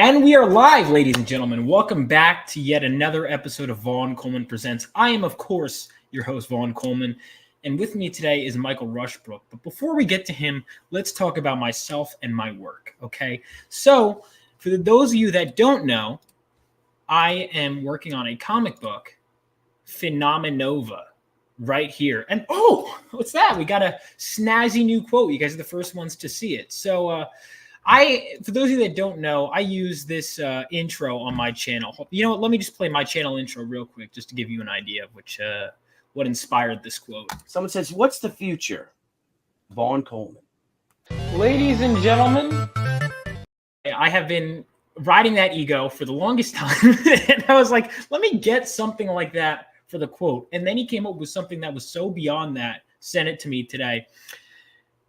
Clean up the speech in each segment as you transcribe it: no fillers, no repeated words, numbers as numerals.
And we are live, ladies and gentlemen. Welcome back to yet another episode of Vaughn Coleman Presents. I am, of course, your host, Vaughn Coleman. And with me today is Michael Rushbrook. But before we get to him, let's talk about myself and my work, okay? So, for those of you that don't know, I am working on a comic book, Phenomenova, right here. And, oh, what's that? We got a snazzy new quote. You guys are the first ones to see it. So, for those of you that don't know, I use this intro on my channel. You know what? Let me just play my channel intro real quick just to give you an idea of what inspired this quote. Someone says, "What's the future?" Vaughn Coleman. Ladies and gentlemen, I have been riding that ego for the longest time. And I was like, let me get something like that for the quote. And then he came up with something that was so beyond that, sent it to me today.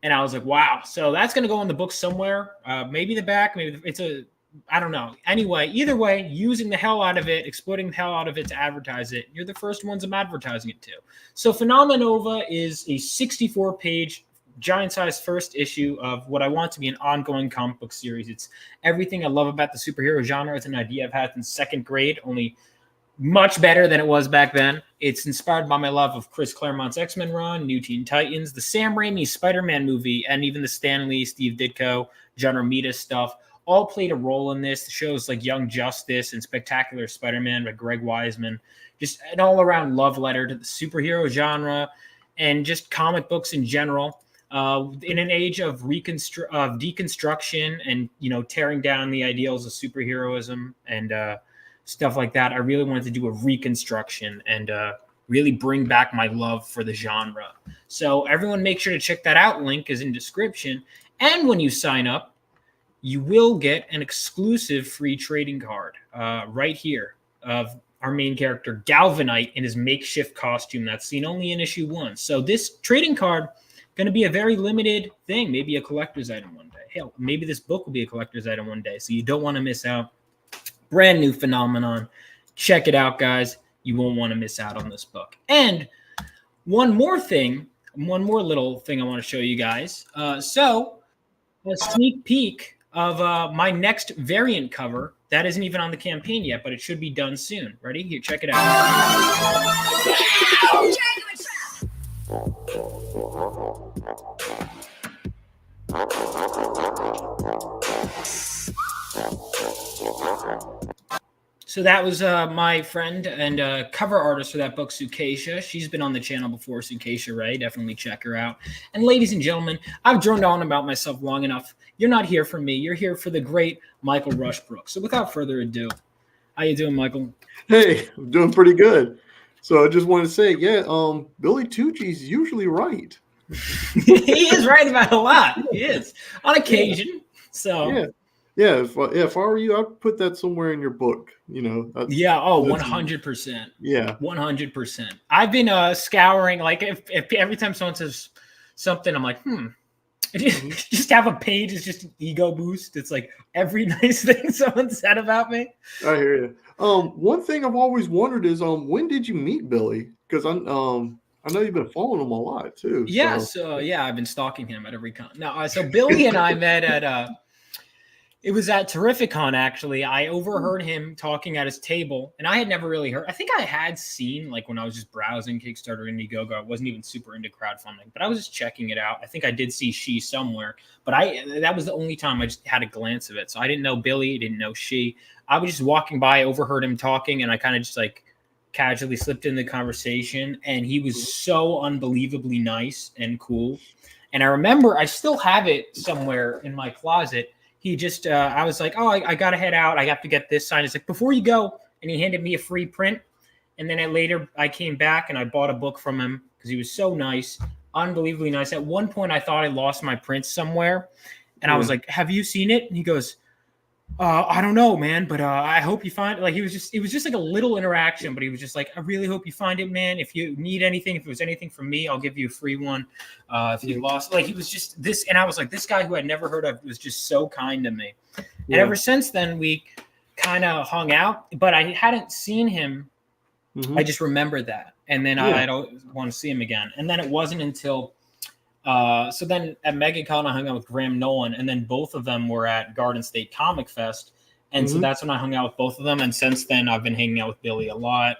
And I was like, wow. So that's going to go in the book somewhere. Maybe the back, maybe I don't know. Anyway, either way, using the hell out of it, exploiting the hell out of it to advertise it. You're the first ones I'm advertising it to. So Phenomenova is a 64-page, giant-sized first issue of what I want to be an ongoing comic book series. It's everything I love about the superhero genre. It's an idea I've had since second grade, only much better than it was back then. It's inspired by my love of Chris Claremont's X-Men run, New Teen Titans, the Sam Raimi Spider-Man movie, and even the Stan Lee, Steve Ditko, John Romita stuff. All played a role in this. The shows like Young Justice and Spectacular Spider-Man by Greg Weisman. Just an all-around love letter to the superhero genre and just comic books in general. In an age of deconstruction and, tearing down the ideals of superheroism and stuff like that, I really wanted to do a reconstruction and really bring back my love for the genre. So everyone make sure to check that out. Link is in description. And when you sign up, you will get an exclusive free trading card right here of our main character, Galvanite, in his makeshift costume that's seen only in issue 1. So this trading card going to be a very limited thing, maybe a collector's item one day. Hell, maybe this book will be a collector's item one day. So you don't want to miss out. Brand new phenomenon. Check it out, guys. You won't want to miss out on this book. And one more little thing I want to show you guys. So a sneak peek of my next variant cover. That isn't even on the campaign yet, but it should be done soon. Ready? Here, check it out. So that was my friend and cover artist for that book, Sukeisha. She's been on the channel before, Sukeisha Ray. Definitely check her out. And ladies and gentlemen, I've droned on about myself long enough. You're not here for me. You're here for the great Michael Rushbrook. So without further ado, how you doing, Michael? Hey, I'm doing pretty good. So I just want to say, Billy Tucci's usually right. He is right about a lot. He is on occasion. So yeah. If I were you, I'd put that somewhere in your book. 100%. Yeah, 100%. I've been scouring. Like if every time someone says something, I'm like, just have a page is just an ego boost. It's like every nice thing someone said about me. I hear you. One thing I've always wondered is, when did you meet Billy? Because I know you've been following him a lot too. Yeah, so I've been stalking him at every con. No, so Billy and I met at it was at Terrificon, actually. I overheard him talking at his table, and I had never really heard. I think I had seen, like, when I was just browsing Kickstarter, Indiegogo. I wasn't even super into crowdfunding, but I was just checking it out. I think I did see She somewhere, but that was the only time I just had a glance of it. So I didn't know Billy, didn't know She. I was just walking by, overheard him talking, and I kind of just, like, casually slipped in the conversation, and he was so unbelievably nice and cool. And I remember I still have it somewhere in my closet. He just, I was like, I got to head out. I have to get this signed. It's like, before you go. And he handed me a free print. And then later I came back and I bought a book from him because he was so nice, unbelievably nice. At one point I thought I lost my print somewhere. And I was like, have you seen it? And he goes, I don't know, man, but I hope you find it. Like, it was just like a little interaction, but he was just like, I really hope you find it, man. If you need anything, if it was anything from me, I'll give you a free one. If you lost, like, he was just this. And I was like, this guy who I'd never heard of was just so kind to me. Yeah. And ever since then, we kind of hung out, but I hadn't seen him. Mm-hmm. I just remembered that. And then I don't want to see him again. And then it wasn't until so then at MegaCon, I hung out with Graham Nolan, and then both of them were at Garden State Comic Fest. And so that's when I hung out with both of them. And since then, I've been hanging out with Billy a lot.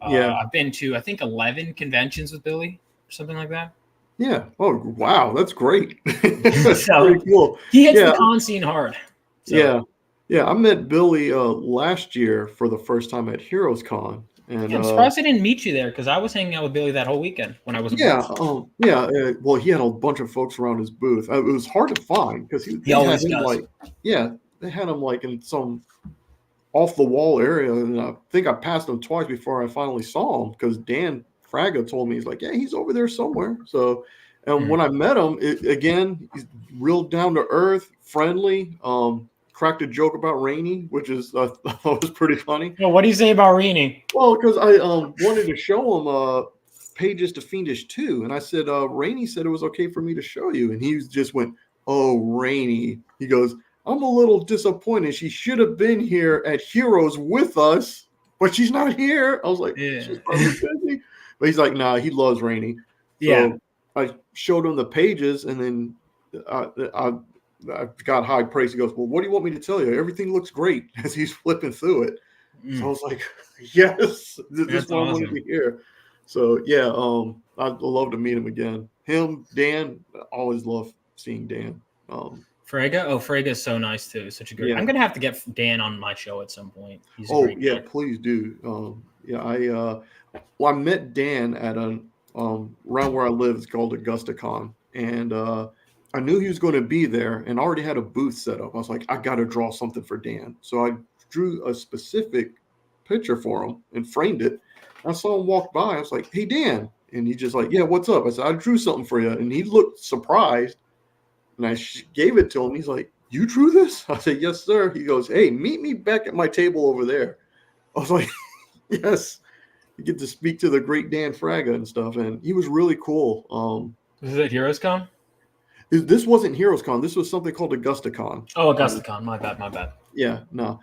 I've been to, I think, 11 conventions with Billy or something like that. Yeah. Oh, wow. That's great. That's pretty cool. He hits the con scene hard. So. Yeah. Yeah. I met Billy last year for the first time at Heroes Con. And I'm surprised I didn't meet you there because I was hanging out with Billy that whole weekend when I was. Well, he had a bunch of folks around his booth. It was hard to find because he always had him does. They had him like in some off the wall area, and I think I passed him twice before I finally saw him because Dan Fraga told me, he's like, yeah, he's over there somewhere. So, and when I met him, he's real down to earth, friendly. Cracked a joke about Rainey, which is was pretty funny. Well, what do you say about Rainey? Well, because I wanted to show him Pages to Fiendish 2, and I said Rainey said it was okay for me to show you, and he just went, "Oh, Rainey." He goes, "I'm a little disappointed. She should have been here at Heroes with us, but she's not here." I was like, "She's probably busy." But he's like, "Nah, he loves Rainey." So I showed him the pages, and then I got high praise. He goes, "Well, what do you want me to tell you? Everything looks great," as he's flipping through it. So I was like, "Yes, this is what I wanted to hear." So I'd love to meet him again. Him, Dan, I always love seeing Dan. Fraga? Oh, Fraga's so nice too. Such a good. I'm gonna have to get Dan on my show at some point. He's a great guy. Please do. I met Dan at around where I live. It's called AugustaCon, and I knew he was going to be there and already had a booth set up. I was like, I got to draw something for Dan. So I drew a specific picture for him and framed it. I saw him walk by. I was like, "Hey, Dan." And he just like, "Yeah, what's up?" I said, "I drew something for you." And he looked surprised. And I gave it to him. He's like, "You drew this?" I said, "Yes, sir." He goes, "Hey, meet me back at my table over there." I was like, "Yes." You get to speak to the great Dan Fraga and stuff. And he was really cool. Was it HeroesCon? This wasn't HeroesCon. This was something called AugustaCon. Oh, AugustaCon. My bad. Yeah, no.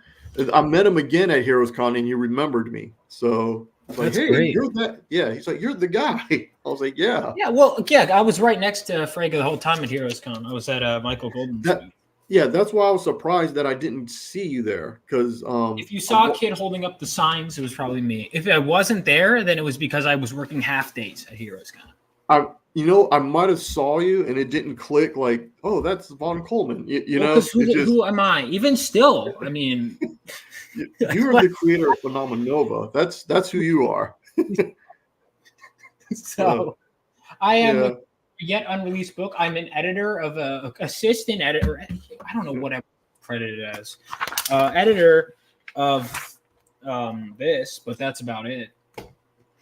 I met him again at HeroesCon, and he remembered me. So I was like, "Hey, great. You're that." Yeah, he's like, "You're the guy." I was like, "Yeah." Yeah, well, I was right next to Fraga the whole time at HeroesCon. I was at Michael Golden's booth. Yeah, that's why I was surprised that I didn't see you there. Because if you saw a kid holding up the signs, it was probably me. If I wasn't there, then it was because I was working half days at HeroesCon. I might have saw you and it didn't click. Like, oh, that's Vaughn Coleman. Who am I? Even still, I mean, you're the creator of Phenomenova. That's who you are. So, I am a yet unreleased book. I'm an editor of a assistant editor. I don't know what I'm credited as. Editor of this, but that's about it.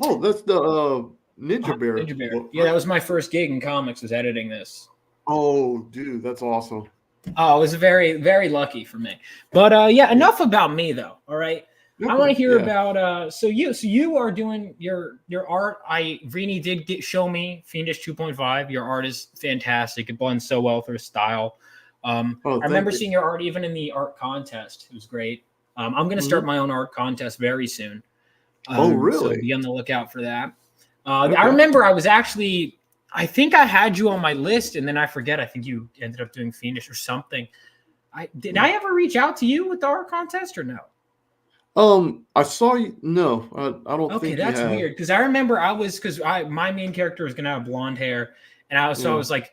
Oh, that's the Ninja Bear. Ninja Bear. Yeah, that was my first gig in comics, was editing this. Oh, dude, that's awesome. Oh, it was very, very lucky for me. But enough about me though. All right. I want to hear about so you are doing your art. Rini did show me Fiendish 2.5. Your art is fantastic. It blends so well with her style. I remember seeing your art even in the art contest. It was great. I'm going to start my own art contest very soon. Oh, really? So be on the lookout for that. I remember I think I had you on my list, and then I forget. I think you ended up doing Fiendish or something. Did I ever reach out to you with the art contest or no? I saw you. No, I don't think. Okay, that's weird because I remember my main character was gonna have blonde hair, and I was like,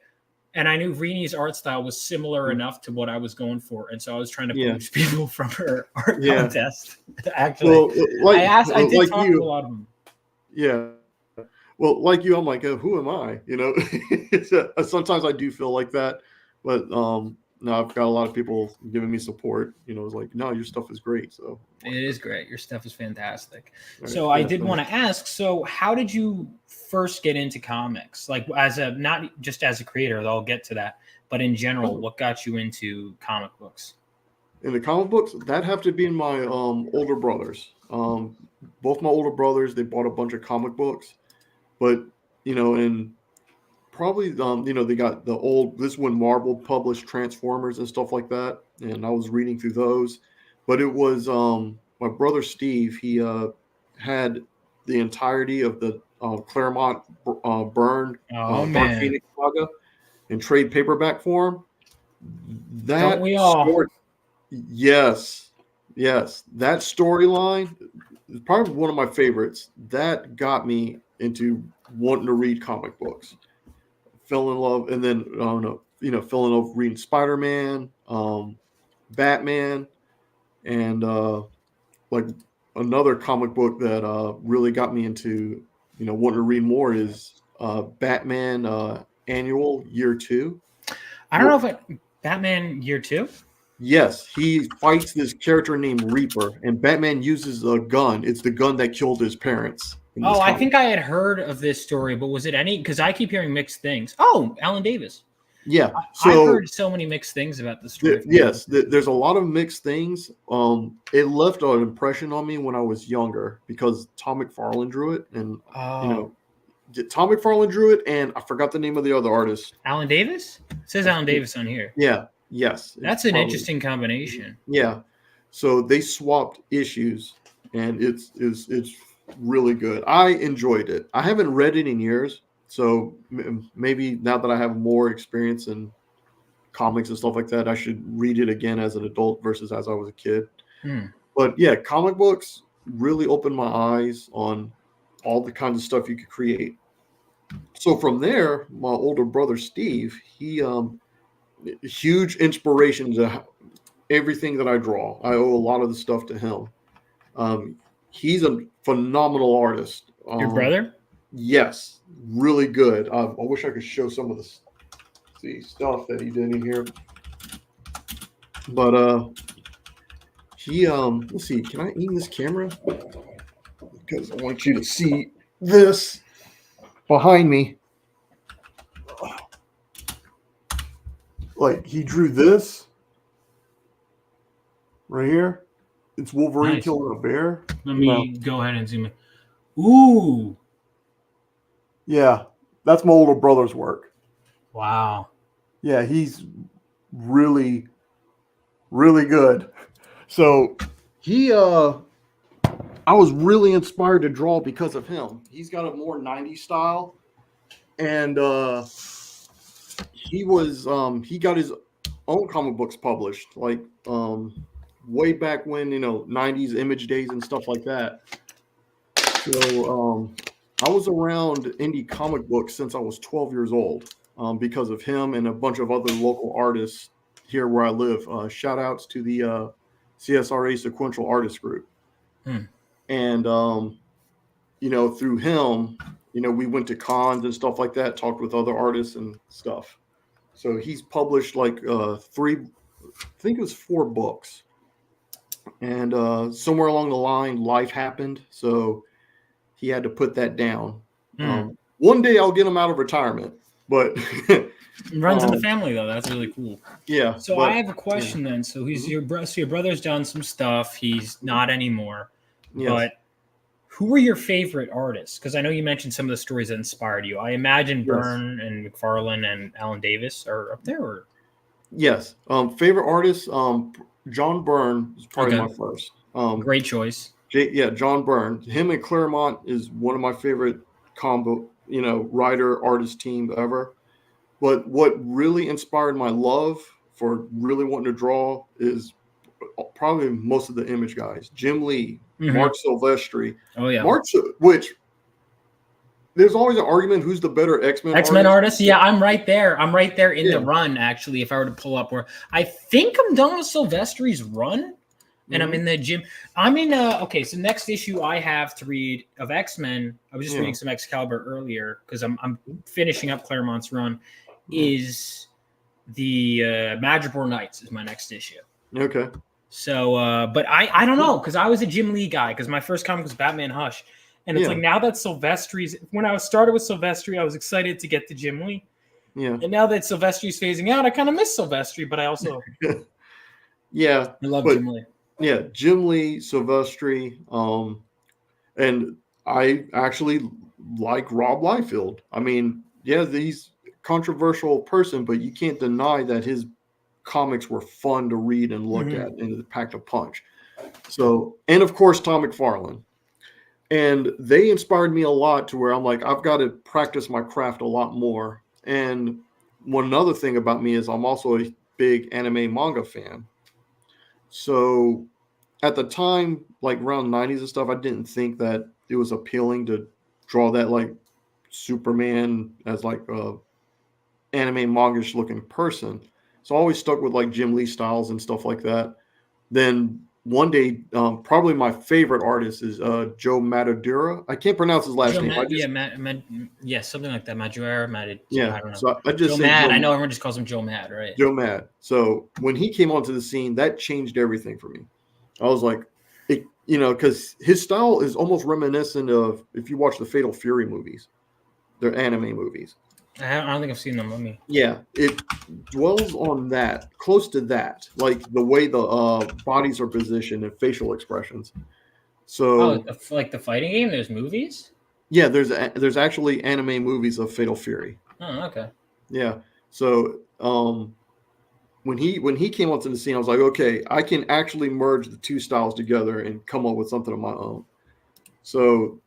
and I knew Rini's art style was similar enough to what I was going for, and so I was trying to poach people from her art contest. Actually, I did talk to a lot of them. Yeah. Well, like you, I'm like, who am I? Sometimes I do feel like that, but no, I've got a lot of people giving me support. It's like, no, your stuff is great. So it is great. Your stuff is fantastic. Right. So I did want to ask, so how did you first get into comics? Like not just as a creator, I'll get to that, but in general, what got you into comic books? In the comic books, that have to be my older brothers. Both my older brothers, they bought a bunch of comic books, but and probably they got the old, this when Marvel published Transformers and stuff like that, and I was reading through those. But it was my brother Steve, he had the entirety of the Claremont Byrne Dark Phoenix saga in trade paperback form. That don't we all? Yes, Yes, that storyline is probably one of my favorites. That got me into wanting to read comic books. Fell in love, and then I don't know, fell in love reading Spider-Man, Batman, and like another comic book that really got me into wanting to read more is Batman Annual Year Two. I don't know if Batman Year Two. Yes, he fights this character named Reaper, and Batman uses a gun. It's the gun that killed his parents. Oh, I think I had heard of this story, but was it any? Because I keep hearing mixed things. Oh, Alan Davis. Yeah, I've heard so many mixed things about the story. Yes, there's a lot of mixed things. It left an impression on me when I was younger because Tom McFarlane drew it, and Tom McFarlane drew it, and I forgot the name of the other artist. Alan Davis? It says Alan Davis on here. Yeah. Yes. That's an interesting combination. Yeah. So they swapped issues, and it's really good. I enjoyed it. I haven't read it in years, so maybe now that I have more experience in comics and stuff like that, I should read it again as an adult versus as I was a kid. But yeah, comic books really opened my eyes on all the kinds of stuff you could create. So from there, my older brother Steve, he huge inspiration to everything that I draw. I owe a lot of the stuff to him. He's a phenomenal artist. Your brother? Yes, really good. I wish I could show some of the stuff that he did in here. But he let's see, can I aim this camera? Because I want you to see this behind me. Like he drew this right here. It's Wolverine killing a bear. Let me go ahead and zoom in. Ooh. Yeah, that's my older brother's work. Wow. Yeah, he's really, really good. So I was really inspired to draw because of him. He's got a more 90s style. And he got his own comic books published, like way back when, 90s Image Days and stuff like that. So I was around indie comic books since I was 12 years old because of him and a bunch of other local artists here where I live. Shout outs to the CSRA Sequential Artist Group. And, through him, we went to cons and stuff like that, talked with other artists and stuff. So he's published like 4 books. And somewhere along the line, life happened. So he had to put that down. One day I'll get him out of retirement, but it runs in the family though. That's really cool. Yeah. So I have a question then. So he's your brother's done some stuff. He's not anymore. Yes. But who were your favorite artists? Because I know you mentioned some of the stories that inspired you. I imagine Byrne and McFarlane and Alan Davis are up there. Or? Yes. Favorite artists, John Byrne is probably my first. Great choice. John Byrne. Him and Claremont is one of my favorite combo, writer artist team ever. But what really inspired my love for really wanting to draw is probably most of the Image guys. Jim Lee, Mark Silvestri. Oh yeah. Which there's always an argument who's the better X-Men artist. Yeah, I'm right there. I'm right there in the run, actually, if I were to pull up where I think I'm done with Silvestri's run. And I'm in the gym. I'm in okay, so next issue I have to read of X-Men. I was just reading some Excalibur earlier because I'm finishing up Claremont's run. Is the Madripoor Knights is my next issue. Okay. So but I don't know, because I was a Jim Lee guy, because my first comic was Batman Hush. And it's like now that Silvestri's, when I started with Silvestri, I was excited to get to Jim Lee. Yeah. And now that Silvestri's phasing out, I kind of miss Silvestri, but I also I love Jim Lee. Yeah, Jim Lee, Silvestri, and I actually like Rob Liefeld. I mean, he's a controversial person, but you can't deny that his comics were fun to read and look at, and it packed a punch. So, and of course, Tom McFarlane. And they inspired me a lot to where I'm like, I've got to practice my craft a lot more. And one other thing about me is I'm also a big anime manga fan. So at the time, like around 90s and stuff, I didn't think that it was appealing to draw that like Superman as like a anime manga-ish looking person. So I always stuck with like Jim Lee styles and stuff like that. Then one day, probably my favorite artist is Joe Matadura. I can't pronounce his last name. Yeah, something like that. Maduera, Yeah, I don't know. so I just Joe say Mad. Joe, I know everyone just calls him Joe Mad, right? Joe Mad. So when he came onto the scene, that changed everything for me. I was like, because his style is almost reminiscent of if you watch the Fatal Fury movies, they're anime movies. I don't think I've seen them. Let me. Yeah, it dwells on that, close to that, like the way the bodies are positioned and facial expressions. So, like the fighting game. There's movies. yeah, there's actually anime movies of Fatal Fury. Oh, okay. Yeah. So, when he came onto the scene, I was like, okay, I can actually merge the two styles together and come up with something of my own. So,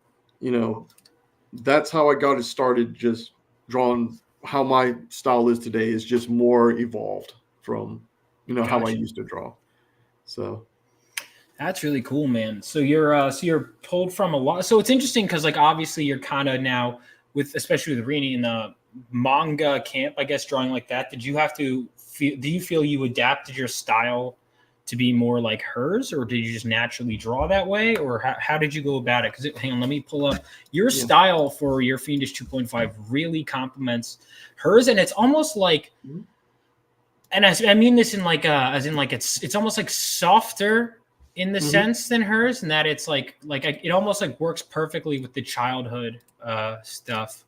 that's how I got it started. Just drawing how my style is today is just more evolved from, how I used to draw. So that's really cool, man. So you're pulled from a lot. So it's interesting because like obviously you're kind of now especially with Rini in the manga camp, I guess, drawing like that. Did you have to do you feel you adapted your style to be more like hers, or did you just naturally draw that way, or how did you go about it? Because hang on, let me pull up your style for your Fiendish 2.5 really complements hers, and it's almost like, and I mean this in like as in like it's almost like softer in the sense than hers, and that it's like it almost like works perfectly with the childhood stuff.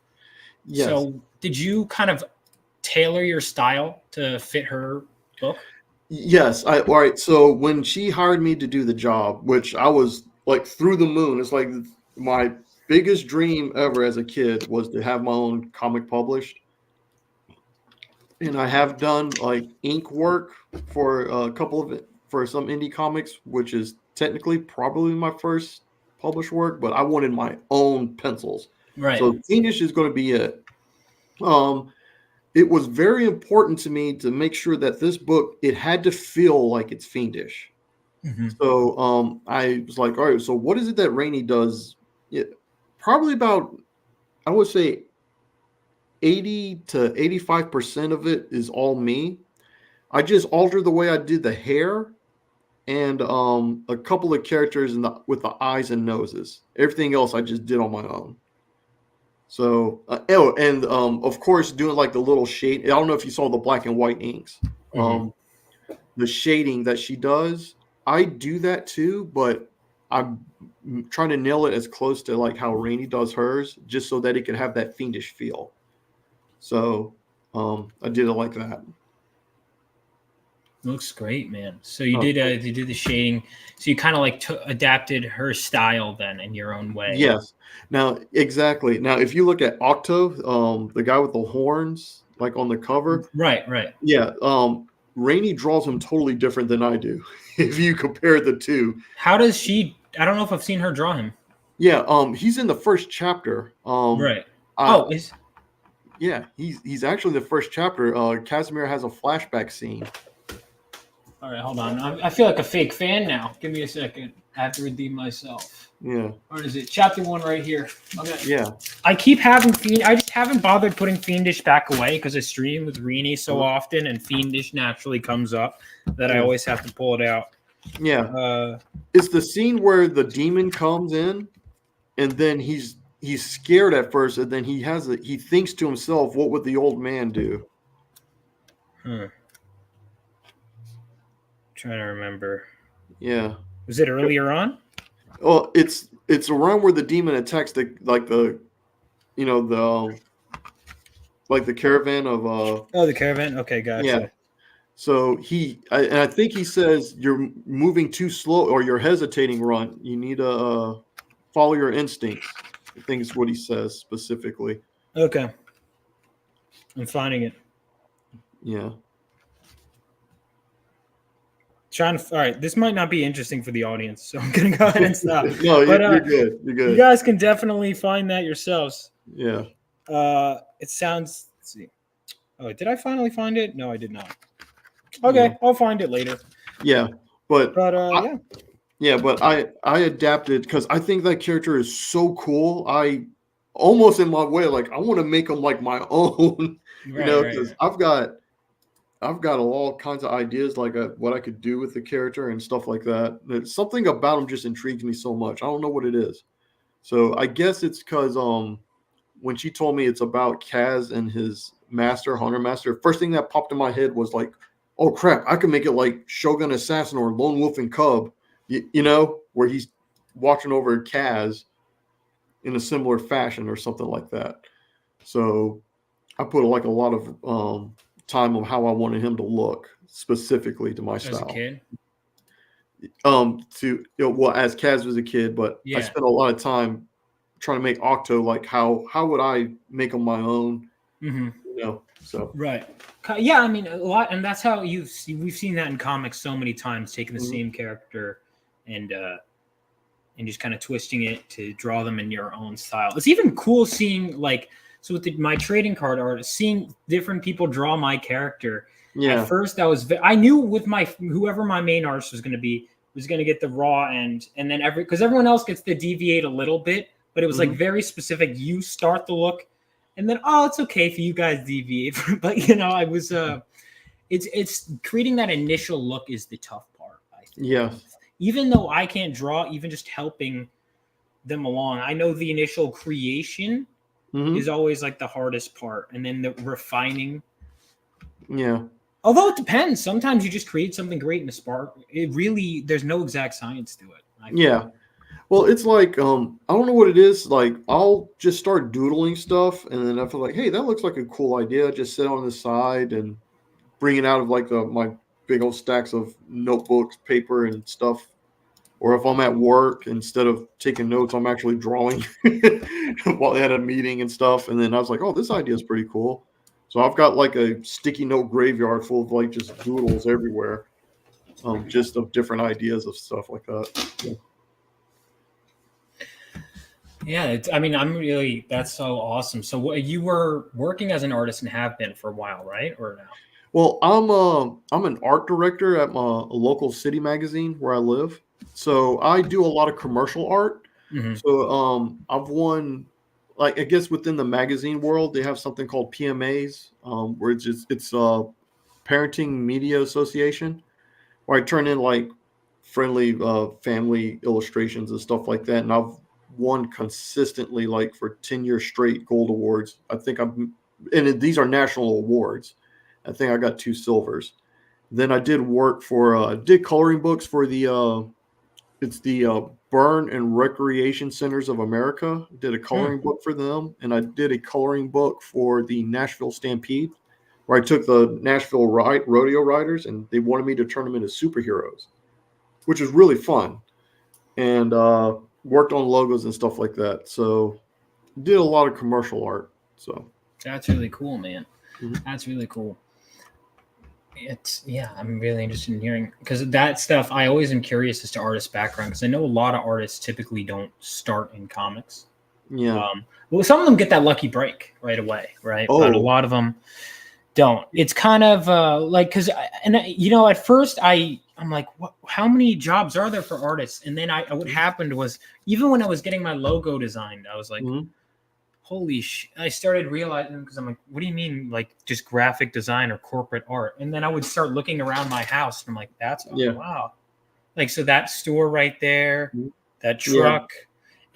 Yes. So did you kind of tailor your style to fit her book? Yes. All right. So when she hired me to do the job, which I was like through the moon, it's like my biggest dream ever as a kid was to have my own comic published. And I have done like ink work for for some indie comics, which is technically probably my first published work, but I wanted my own pencils. Right. So Fiendish is going to be it. It was very important to me to make sure that this book, it had to feel like it's Fiendish. So I was like, all right, so what is it that Rainey does? Probably about, I would say 80 to 85% of it is all me. I just altered the way I did the hair and a couple of characters with the eyes and noses. Everything else I just did on my own. So, of course, doing like the little shade. I don't know if you saw the black and white inks. The shading that she does, I do that too, but I'm trying to nail it as close to like how Rainey does hers, just so that it could have that fiendish feel. So, I did it like that. Looks great, man. So you did the shading. So you kind of like adapted her style then in your own way. Yes. Now, exactly. Now, if you look at Octo, the guy with the horns, like on the cover. Right. Yeah. Rainey draws him totally different than I do. If you compare the two. How does she? I don't know if I've seen her draw him. Yeah. He's in the first chapter. Right. Yeah. He's actually the first chapter. Casimir has a flashback scene. All right, hold on. I feel like a fake fan now. Give me a second. I have to redeem myself. Yeah. Where is it? Chapter 1 right here. Okay. Yeah. I keep having I just haven't bothered putting Fiendish back away because I stream with Rini so often, and Fiendish naturally comes up that I always have to pull it out. Yeah. It's the scene where the demon comes in, and then he's scared at first, and then he thinks to himself, "What would the old man do?" Trying to remember. Yeah. Was it earlier on? Well, it's around where the demon attacks the caravan of the caravan. Okay, gotcha. Yeah. So I think he says you're moving too slow or you're hesitating, Ron. You need to follow your instincts. I think it's what he says specifically. Okay. I'm finding it. Yeah. All right, this might not be interesting for the audience, so I'm gonna go ahead and stop. No, you're good. You're good. You guys can definitely find that yourselves. Yeah. It sounds. Let's see. Oh, did I finally find it? No, I did not. Okay, I'll find it later. Yeah, but yeah. Yeah, but I adapted because I think that character is so cool. I almost in my way, like I want to make him like my own, Right, right, because right. I've got all kinds of ideas like what I could do with the character and stuff like that. Something about him just intrigues me so much. I don't know what it is. So I guess it's because when she told me it's about Kaz and his master, Hunter Master, first thing that popped in my head was like, oh crap, I can make it like Shogun Assassin or Lone Wolf and Cub, where he's watching over Kaz in a similar fashion or something like that. So I put like a lot of time on how I wanted him to look specifically to my As a style. kid. Well, as Kaz was a kid, but I Yeah. spent a lot of time trying to make Octo like how would I make him my own, Mm-hmm. So Right. Yeah, I mean a lot, and that's how we've seen that in comics so many times, taking the Mhm. same character and just kind of twisting it to draw them in your own style. It's even cool seeing like so with my trading card art, seeing different people draw my character. yeah, At first, I knew with my whoever my main artist was going to be was going to get the raw end, and then because everyone else gets to deviate a little bit, but it was like Mhm. very specific. You start the look, and then it's okay if you guys deviate. But I was it's creating that initial look is the tough part. I think. yeah, Even though I can't draw, even just helping them along, I know the initial creation Mhm. is always like the hardest part, and then the refining. yeah. Although it depends. Sometimes you just create something great in a spark. There's no exact science to it. Yeah. Well, it's like I don't know what it is. Like I'll just start doodling stuff, and then I feel like, hey, that looks like a cool idea. Just sit on the side and bring it out of like my big old stacks of notebooks, paper, and stuff. Or if I'm at work, instead of taking notes, I'm actually drawing while at a meeting and stuff. And then I was like, oh, this idea is pretty cool. So I've got like a sticky note graveyard full of like just doodles everywhere, just of different ideas of stuff like that. Yeah, I mean, that's so awesome. So you were working as an artist and have been for a while, right? Or no? Well, I'm an art director at my local city magazine where I live. So I do a lot of commercial art. Mm-hmm. So I've won, like I guess within the magazine world, they have something called PMAs, where it's Parenting Media Association, where I turn in like friendly family illustrations and stuff like that. And I've won consistently like for 10 years straight gold awards. These are national awards. I think I got 2 silvers. Then I did work for did coloring books for the it's the Burn and Recreation Centers of America. Did a coloring book for them, and I did a coloring book for the Nashville Stampede, where I took the Nashville rodeo riders, and they wanted me to turn them into superheroes, which was really fun, and worked on logos and stuff like that. So did a lot of commercial art. So that's really cool, man. Mhm. That's really cool. I'm really interested in hearing because that stuff. I always am curious as to artist background because I know a lot of artists typically don't start in comics. Yeah. Well, some of them get that lucky break right away, right? But a lot of them don't. It's kind of like because at first I'm like, what? How many jobs are there for artists? And then what happened was even when I was getting my logo designed, I was like, Mhm. holy shit. I started realizing because I'm like, what do you mean like just graphic design or corporate art? And then I would start looking around my house and I'm like, wow. Like, so that store right there, that truck,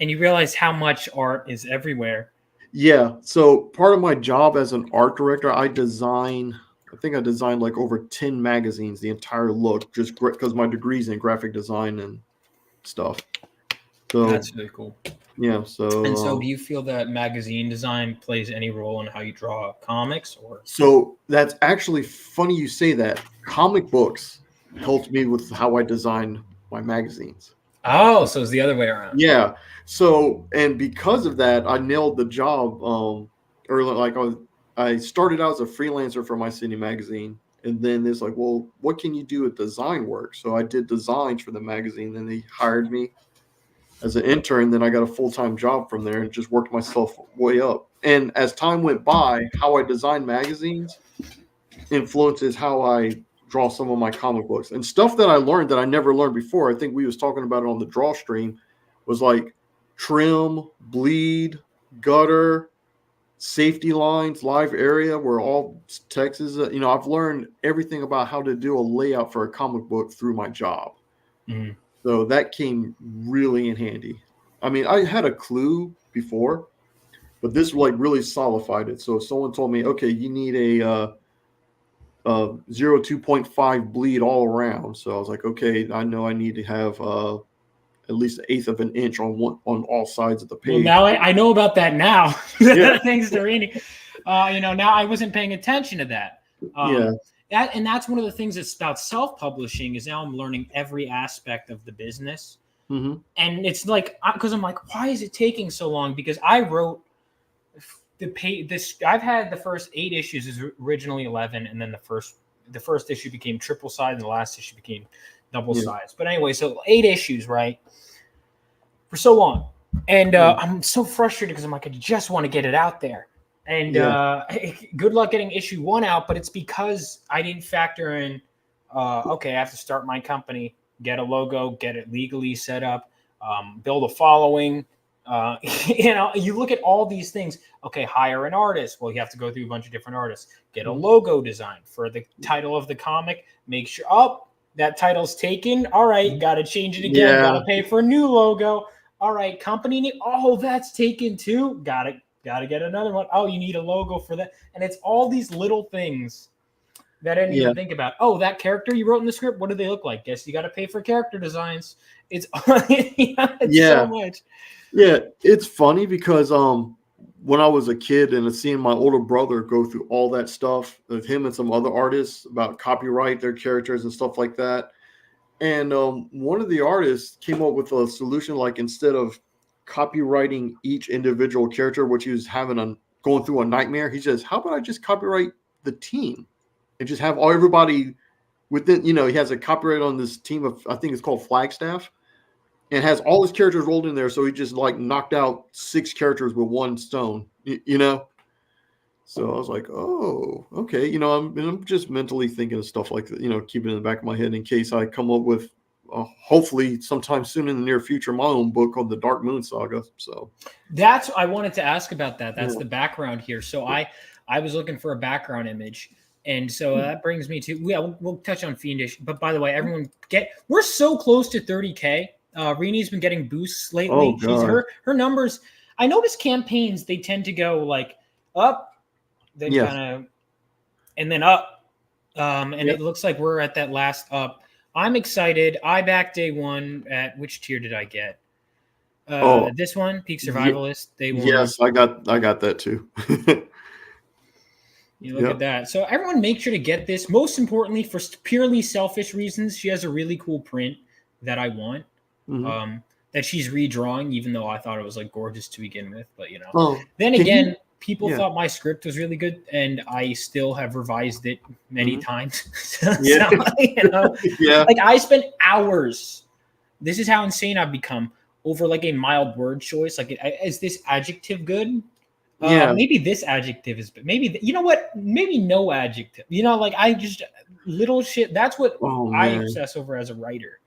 and you realize how much art is everywhere. Yeah. So part of my job as an art director, I think I designed like over 10 magazines, the entire look, just because my degree's in graphic design and stuff. So That's really cool. yeah. So and so, do you feel that magazine design plays any role in how you draw comics, or? So that's actually funny you say that. Comic books helped me with how I design my magazines. Oh, so it's the other way around. Yeah. So, and because of that, I nailed the job early. Like I started out as a freelancer for my city magazine, and then it's like, well, what can you do with design work? So I did designs for the magazine. Then they hired me as an intern. Then I got a full-time job from there and just worked myself way up. And as time went by, how I design magazines influences how I draw some of my comic books. And stuff that I learned that I never learned before, I think we was talking about it on the draw stream, was like trim, bleed, gutter, safety lines, live area, where all text is. I've learned everything about how to do a layout for a comic book through my job. Mhm. So that came really in handy. I mean, I had a clue before, but this like really solidified it. So if someone told me, okay, you need a 2.5 bleed all around. So I was like, okay, I know I need to have at least 1/8 of an inch on all sides of the page. Well, now I know about that now. Yeah. Thanks to Rainey. Now I wasn't paying attention to that. Yeah. That's one of the things that's about self-publishing is now I'm learning every aspect of the business. Mm-hmm. And it's like, because I'm like, why is it taking so long? Because I wrote I've had the first 8 issues is originally 11, and then the first issue became triple size, and the last issue became double size. But anyway, so 8 issues, right? For so long. And I'm so frustrated because I'm like, I just want to get it out there. And good luck getting issue 1 out, but it's because I didn't factor in, okay, I have to start my company, get a logo, get it legally set up, build a following. You look at all these things. Okay, hire an artist. Well, you have to go through a bunch of different artists. Get a logo design for the title of the comic. Make sure, that title's taken. All right, got to change it again. Yeah. Got to pay for a new logo. All right, company name. Oh, that's taken too. Got to get another one. Oh, you need a logo for that. And it's all these little things that I didn't even think about. Oh, that character you wrote in the script, what do they look like? Guess you got to pay for character designs. It's so much. Yeah, it's funny because when I was a kid and seeing my older brother go through all that stuff of him and some other artists about copyright their characters and stuff like that. And one of the artists came up with a solution, like instead of copywriting each individual character, which he was going through a nightmare, he says, how about I just copyright the team and just have everybody within, he has a copyright on this team of, I think it's called Flagstaff, and has all his characters rolled in there. So he just like knocked out 6 characters with 1 stone, So I was like, oh, okay. I'm just mentally thinking of stuff like that, keeping it in the back of my head in case I come up with, hopefully sometime soon in the near future, my own book called The Dark Moon Saga. So I wanted to ask about that. That's the background here. So I was looking for a background image. And so that brings me to, we'll touch on Fiendish. But by the way, everyone we're so close to 30K. Reni's been getting boosts lately. Oh, her numbers. I noticed campaigns, they tend to go like up, then kind of, and then up. It looks like we're at that last up. I'm excited. I backed day 1 at which tier did I get? This one, Peak Survivalist. Day 1. Yes, I got that too. You look at that. So everyone make sure to get this. Most importantly, for purely selfish reasons, she has a really cool print that I want. Mm-hmm. That she's redrawing, even though I thought it was like gorgeous to begin with. But Oh, then again, people thought my script was really good, and I still have revised it many times. Like I spent hours. This is how insane I've become over like a mild word choice. Like, is this adjective good? Maybe this adjective is, but maybe you know what? Maybe no adjective. Like I just little shit. That's what I obsess over as a writer.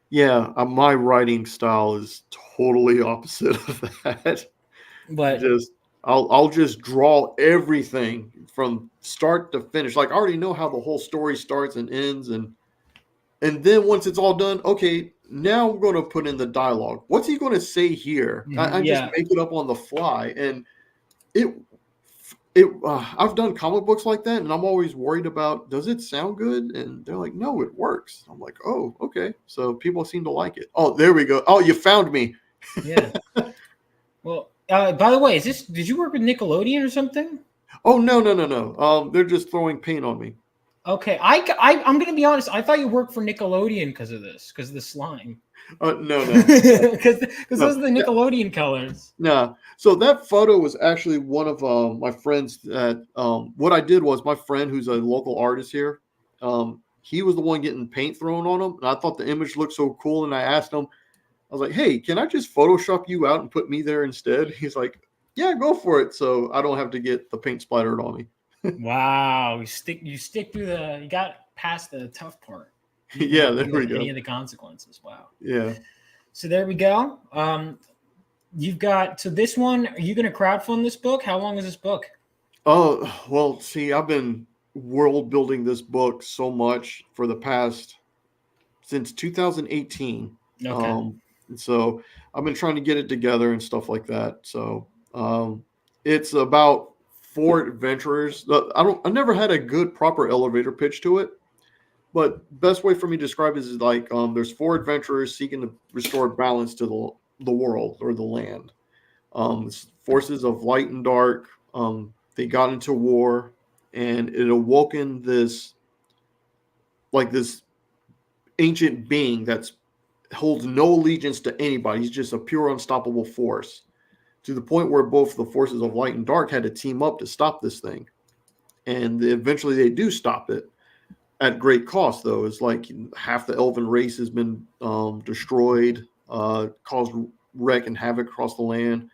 Yeah, my writing style is totally opposite of that. But I'll just draw everything from start to finish. Like I already know how the whole story starts and ends, and then once it's all done, okay, now we're going to put in the dialogue. What's he going to say here? I just make it up on the fly, and I've done comic books like that, and I'm always worried about, does it sound good? And they're like, no, it works. I'm like, oh, okay. So people seem to like it. Oh, there we go. Oh, you found me. Yeah. Well, by the way, did you work with Nickelodeon or something? Oh, no. They're just throwing paint on me. Okay. I'm going to be honest. I thought you worked for Nickelodeon because of the slime. No. Because those are the Nickelodeon colors. No. So that photo was actually one of my friends that what I did was my friend who's a local artist here, he was the one getting paint thrown on him. And I thought the image looked so cool. And I asked him, I was like, hey, can I just Photoshop you out and put me there instead? He's like, yeah, go for it. So I don't have to get the paint splattered on me. Wow. You stick through past the tough part. Yeah, there we go. Any of the consequences. Wow. Yeah. So there we go. You've got this one. Are you going to crowdfund this book? How long is this book? Oh, well, see, I've been world building this book so much for the past since 2018. Okay. And so I've been trying to get it together and stuff like that. So it's about 4 adventurers. I never had a good proper elevator pitch to it, but best way for me to describe it is like there's 4 adventurers seeking to restore balance to the world or the land. It's forces of light and dark. They got into war, and it awoken this ancient being that's holds no allegiance to anybody. He's just a pure, unstoppable force, to the point where both the forces of light and dark had to team up to stop this thing. And eventually they do stop it at great cost, though. It's like half the elven race has been destroyed, caused wreck and havoc across the land.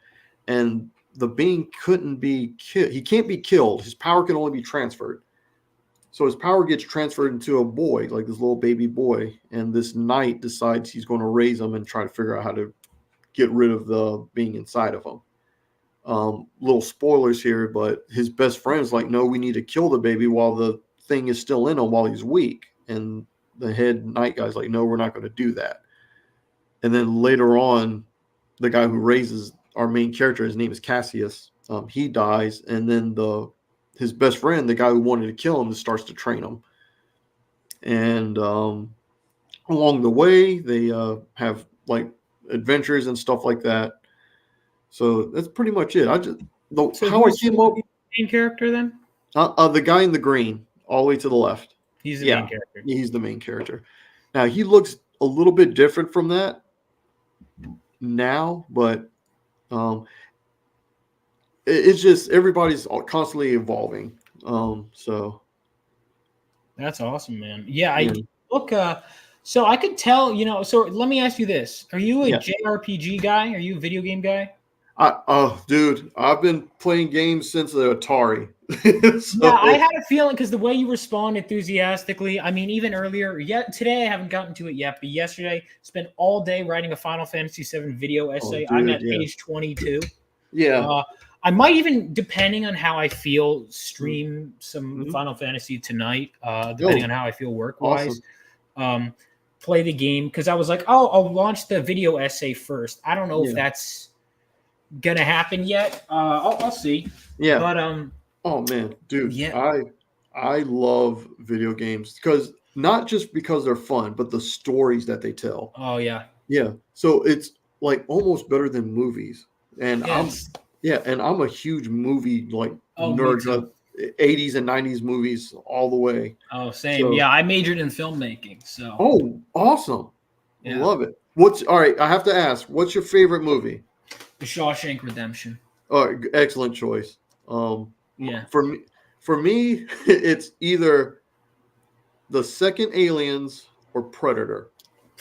And the being couldn't be killed. He can't be killed. His power can only be transferred. So his power gets transferred into a boy, like this little baby boy. And this knight decides he's going to raise him and try to figure out how to get rid of the being inside of him. Little spoilers here, but his best friend's like, no, we need to kill the baby while the thing is still in him while he's weak. And the head knight guy's like, no, we're not going to do that. And then later on, the guy who raises our main character, his name is Cassius, he dies. And then his best friend, the guy who wanted to kill him, starts to train him. And along the way, they have like adventures and stuff like that. So that's pretty much it. How I came up. Main character then? The guy in the green, all the way to the left. He's the main character. He's the main character. Now he looks a little bit different from that now, but it's just everybody's constantly evolving. So that's awesome, man. Yeah, I look. So I could tell, So let me ask you this: are you a JRPG guy? Are you a video game guy? Dude, I've been playing games since the Atari. Yeah, I had a feeling because the way you respond enthusiastically. I mean, even earlier, today I haven't gotten to it yet, but yesterday spent all day writing a Final Fantasy VII video essay. I'm at page 22. Yeah. I might even, depending on how I feel, stream some Final Fantasy tonight, depending on how I feel work-wise. Awesome. Play the game, because I was like, I'll launch the video essay first. I don't know if that's gonna happen yet. I'll see. Yeah. But oh man, dude. Yeah. I love video games not just because they're fun, but the stories that they tell. Oh yeah. Yeah. So it's like almost better than movies. And I'm a huge movie nerd. 80s and 90s movies all the way. Oh, same. So, I majored in filmmaking. So. Oh, awesome. I love it. All right, I have to ask, what's your favorite movie? The Shawshank Redemption. Oh, excellent choice. Yeah. For me, it's either the second Aliens or Predator.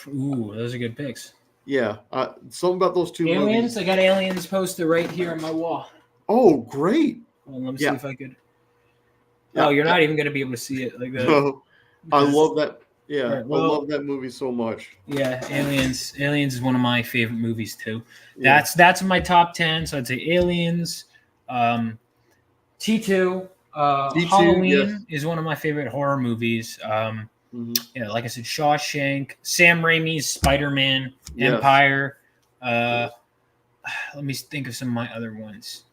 Ooh, those are good picks. Yeah, something about those two Aliens. movies. I got Aliens posted right here on my wall. Oh, great! Well, let me see if I could. Oh, you're not even going to be able to see it like that. No, I love that. Yeah, I love that movie so much. Yeah, Aliens. Aliens is one of my favorite movies too. Yeah. That's in my top 10. So I'd say Aliens, T2, Halloween is one of my favorite horror movies. Like I said, Shawshank, Sam Raimi's Spider-Man, Empire. Let me think of some of my other ones.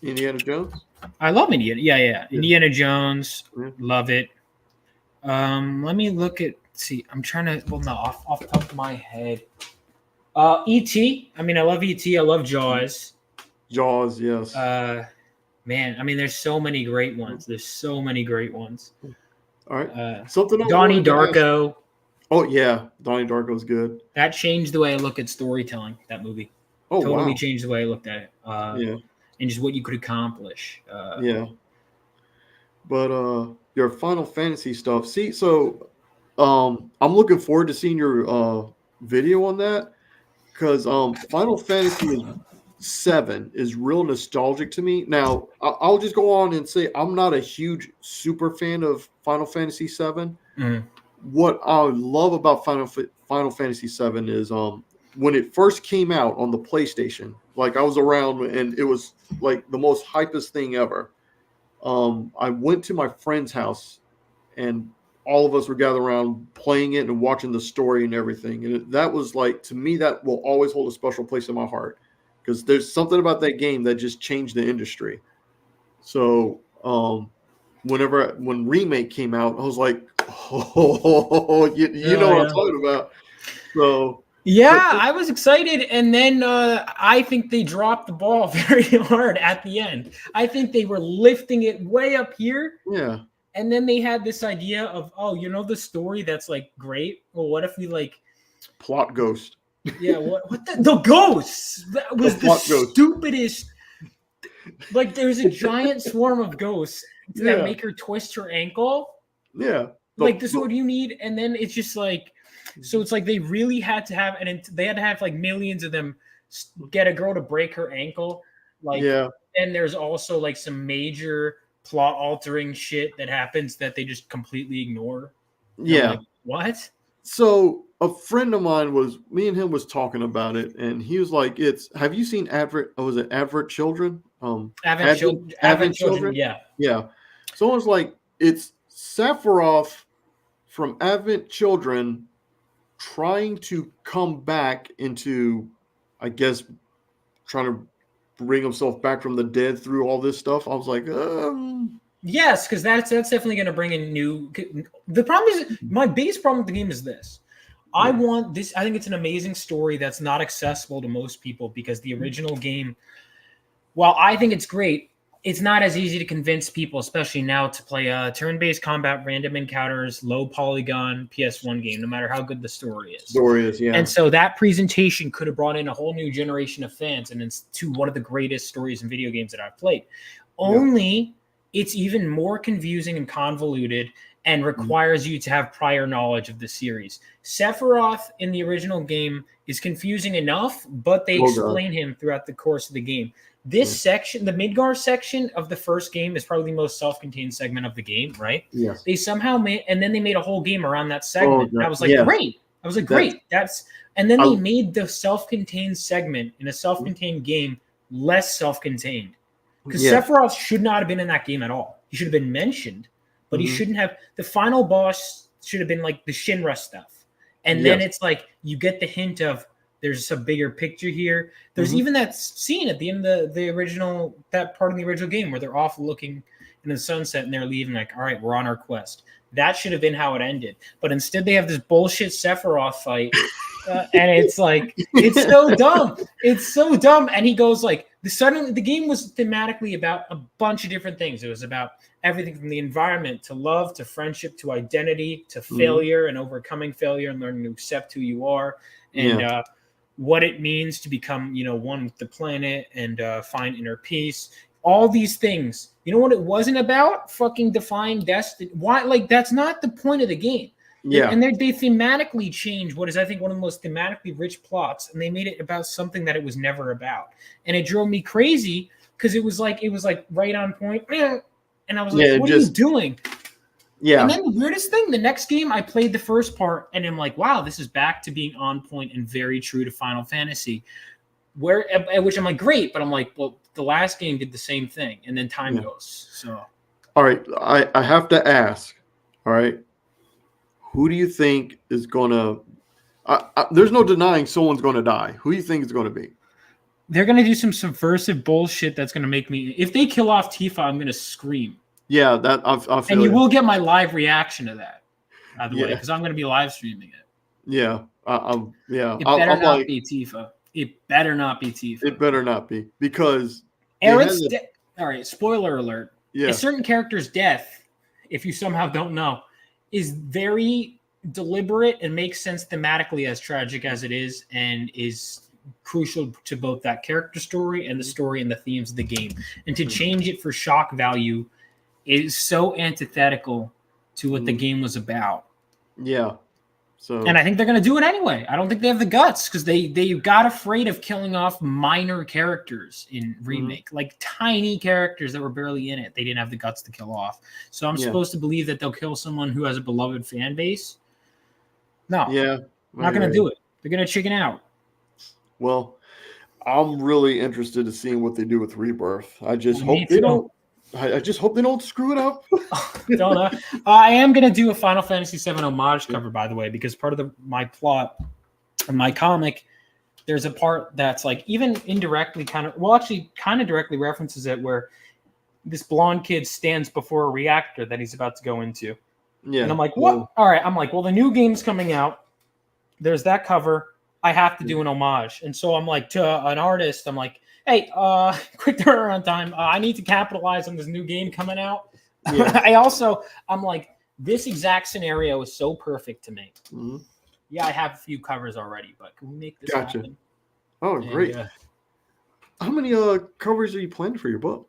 Indiana Jones. I love Indiana. Yeah. Indiana Jones. Love it. Let me look at. See, I'm trying to. Well, no, off the top of my head. E.T. I mean, I love E.T. I love Jaws. Jaws, yes. Man, I mean, there's so many great ones. All right. Something else. Donnie Darko. Oh yeah, Donnie Darko's good. That changed the way I look at storytelling. That movie. Oh, totally changed the way I looked at it. And just what you could accomplish. But your Final Fantasy stuff. See, so I'm looking forward to seeing your video on that, because Final Fantasy is 7 is real nostalgic to me. Now, I'll just go on and say I'm not a huge super fan of Final Fantasy 7. Mm. What I love about Final Fantasy 7 is when it first came out on the PlayStation, like I was around and it was like the most hypest thing ever. I went to my friend's house and all of us were gathered around playing it and watching the story and everything. And that was like, to me, that will always hold a special place in my heart because there's something about that game that just changed the industry. So when Remake came out, I was like, oh, you know what I'm talking about. So yeah, I was excited, and then I think they dropped the ball very hard at the end. I think they were lifting it way up here. Yeah. And then they had this idea of, oh, you know, the story that's like great. Well, what if we like plot ghost? Yeah, what the ghosts? That was the stupidest. Like, there's a giant swarm of ghosts that make her twist her ankle. Yeah, like this is what you need, and then it's just like, so it's like they really had to have, and they had to have like millions of them get a girl to break her ankle. Like, and there's also like some major plot altering shit that happens that they just completely ignore. Yeah. Like, what? So a friend of mine me and him was talking about it, and he was like, have you seen Advent Children? Advent Children, yeah. Yeah. Someone's like, it's Sephiroth from Advent Children trying to come back into, I guess, trying to bring himself back from the dead through all this stuff. I was like, yes, because that's definitely going to bring in new. The problem is, my biggest problem with the game is this. I want this. I think it's an amazing story that's not accessible to most people because the original game, while I think it's great, it's not as easy to convince people, especially now, to play a turn-based combat, random encounters, low polygon PS1 game, no matter how good the story is. Yeah. And so that presentation could have brought in a whole new generation of fans, and it's to one of the greatest stories in video games that I've played. Only it's even more confusing and convoluted and requires you to have prior knowledge of the series. Sephiroth in the original game is confusing enough, but they explain him throughout the course of the game. This section, the Midgar section of the first game, is probably the most self-contained segment of the game, right? Yes. They somehow made, and then they made a whole game around that segment. And I was like, great. I was like, great. And then they made the self-contained segment in a self-contained game less self-contained. Because Sephiroth should not have been in that game at all. He should have been mentioned, but he shouldn't have. The final boss should have been like the Shinra stuff. And then it's like you get the hint of there's a bigger picture here. There's even that scene at the end of the original, that part of the original game where they're off looking in the sunset and they're leaving like, all right, we're on our quest. That should have been how it ended. But instead they have this bullshit Sephiroth fight. And it's like, it's so dumb. It's so dumb. And he goes like, suddenly the game was thematically about a bunch of different things. It was about everything from the environment to love to friendship to identity to failure and overcoming failure and learning to accept who you are and what it means to become, one with the planet and find inner peace. All these things. You know what it wasn't about? Fucking defying destiny. Why? Like, that's not the point of the game. Yeah. And they thematically changed what is, I think, one of the most thematically rich plots, and they made it about something that it was never about. And it drove me crazy because it was like right on point. And I was like, what are you doing? Yeah. And then the weirdest thing, the next game, I played the first part, and I'm like, wow, this is back to being on point and very true to Final Fantasy. Which I'm like, great, but I'm like, well, the last game did the same thing, and then time goes. So, all right, I have to ask. All right, who do you think is gonna? There's no denying someone's gonna die. Who do you think is gonna be? They're gonna do some subversive bullshit that's gonna make me. If they kill off Tifa, I'm gonna scream. Yeah, that I feel. And you will get my live reaction to that, by the way, because I'm gonna be live streaming it. Yeah, It better not be Tifa. It better not be Tifa. It better not be because Eric's all right, spoiler alert. Yeah. A certain character's death, if you somehow don't know, is very deliberate and makes sense thematically, as tragic as it is, and is crucial to both that character story and the story and the themes of the game. And to change it for shock value is so antithetical to what the game was about. Yeah. So, And I think they're going to do it anyway. I don't think they have the guts because they got afraid of killing off minor characters in remake, like tiny characters that were barely in it. They didn't have the guts to kill off. So I'm supposed to believe that they'll kill someone who has a beloved fan base. No, not going to do it. They're going to chicken out. Well, I'm really interested in seeing what they do with Rebirth. I just hope they don't. I just hope they don't screw it up. Don't know. I am going to do a Final Fantasy VII homage cover, by the way, because part of my plot in my comic, there's a part that's like even indirectly kind of directly references it, where this blonde kid stands before a reactor that he's about to go into. Yeah. And I'm like, what? All right. I'm like, well, the new game's coming out. There's that cover. I have to do an homage. And so I'm like, to an artist, I'm like, hey, quick turnaround time. I need to capitalize on this new game coming out. Yeah. I'm like, this exact scenario is so perfect to me. Mm-hmm. Yeah, I have a few covers already, but can we make this happen? Oh, great. How many covers are you planning for your book?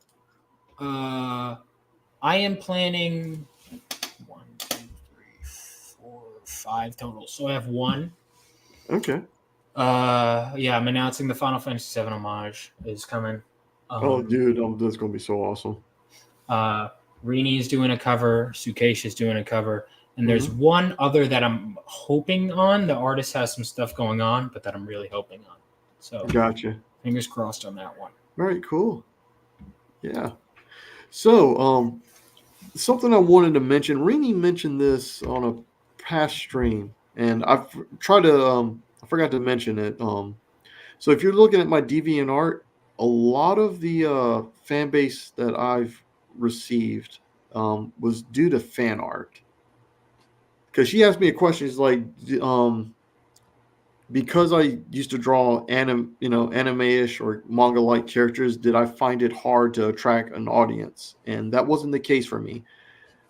I am planning 1, 2, 3, 4, 5 total. So I have 1. Okay. I'm announcing the Final Fantasy VII homage is coming. Dude, that's gonna be so awesome. Rini is doing a cover, Sukesh is doing a cover, and there's one other that I'm hoping on. The artist has some stuff going on, but that I'm really hoping on. So gotcha. Fingers crossed on that one. Very cool. Yeah. So, something I wanted to mention. Rini mentioned this on a past stream, and I've tried to. I forgot to mention it. So if you're looking at my DeviantArt, a lot of the fan base that I've received was due to fan art. Because she asked me a question, she's like, because I used to draw anime-ish or manga-like characters, did I find it hard to attract an audience? And that wasn't the case for me.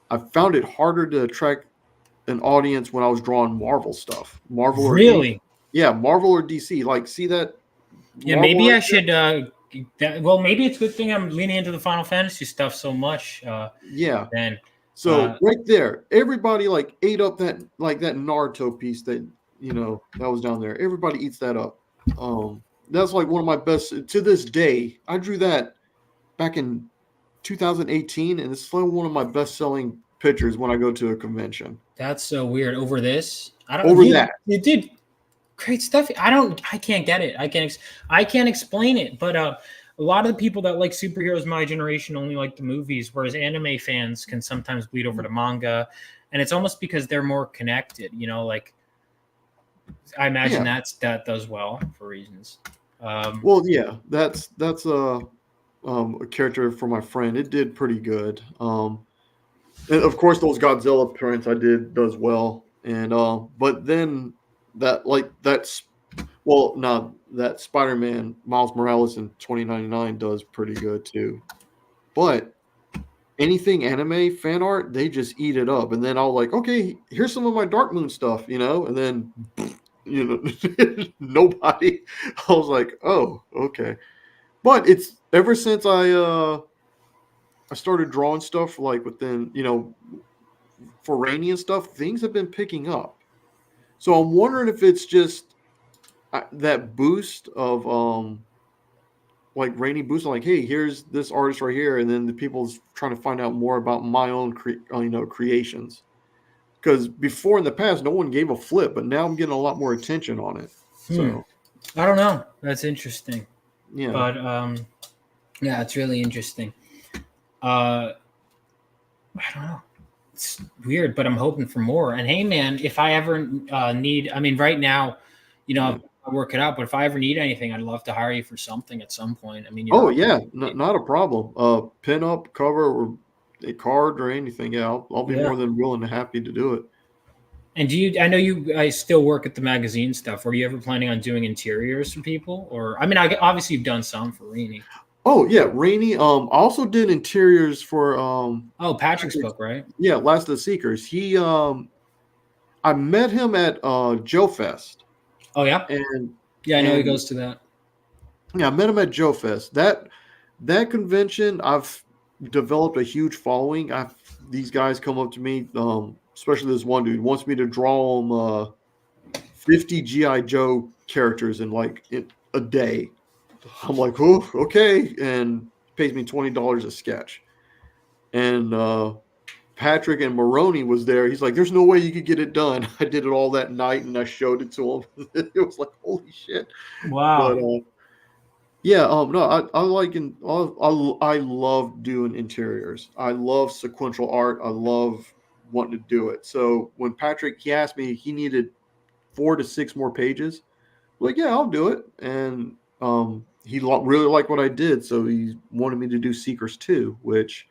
I found it harder to attract an audience when I was drawing Marvel stuff. Marvel really? Marvel or DC. Like, see that? Yeah, Marvel maybe I should. Maybe it's a good thing I'm leaning into the Final Fantasy stuff so much. Then. So right there, everybody like ate up that Naruto piece that that was down there. Everybody eats that up. That's like one of my best to this day. I drew that back in 2018, and it's still one of my best-selling pictures when I go to a convention. That's so weird. Over this, that you did great stuff. I can't get it. I can't explain it. But a lot of the people that like superheroes my generation only like the movies, whereas anime fans can sometimes bleed over to manga, and it's almost because they're more connected. Like I imagine that does well for reasons. That's a character for my friend. It did pretty good. And of course, those Godzilla prints I did does well. And but then that Spider-Man Miles Morales in 2099 does pretty good too. But anything anime fan art, they just eat it up. And then I'll like, okay, here's some of my Dark Moon stuff, and then nobody. I was like, oh, okay. But it's ever since I started drawing stuff like within, for Rainy and stuff, things have been picking up. So I'm wondering if it's just that boost of like Rainy boosting, like, hey, here's this artist right here, and then the people's trying to find out more about my own creations. Because before in the past, no one gave a flip, but now I'm getting a lot more attention on it. So I don't know. That's interesting. Yeah. But it's really interesting. I don't know. It's weird, but I'm hoping for more. And hey, man, if I ever need, right now, I work it out. But if I ever need anything, I'd love to hire you for something at some point. Not a problem. Pin up, cover, or a card or anything. Yeah, I'll be more than willing and happy to do it. And I know you guys still work at the magazine stuff. Were you ever planning on doing interiors for people? Or obviously you've done some for Rainy. Oh yeah, Rainy. I also did interiors for Patrick's book, right? Yeah, Last of the Seekers. He I met him at Joe Fest. Oh yeah? And I know he goes to that. Yeah, I met him at Joe Fest. That convention, I've developed a huge following. These guys come up to me, especially this one dude wants me to draw him 50 GI Joe characters in a day. I'm like, oh, okay, and pays me $20 a sketch. And Patrick and Maroney was there. He's like, there's no way you could get it done. I did it all that night, and I showed it to him. It was like, holy shit. Wow. But yeah, no, I love doing interiors. I love sequential art. I love wanting to do it. So when Patrick, he asked me, he needed 4 to 6 more pages. I'm like, yeah, I'll do it. And he really liked what I did, so he wanted me to do Seekers 2, which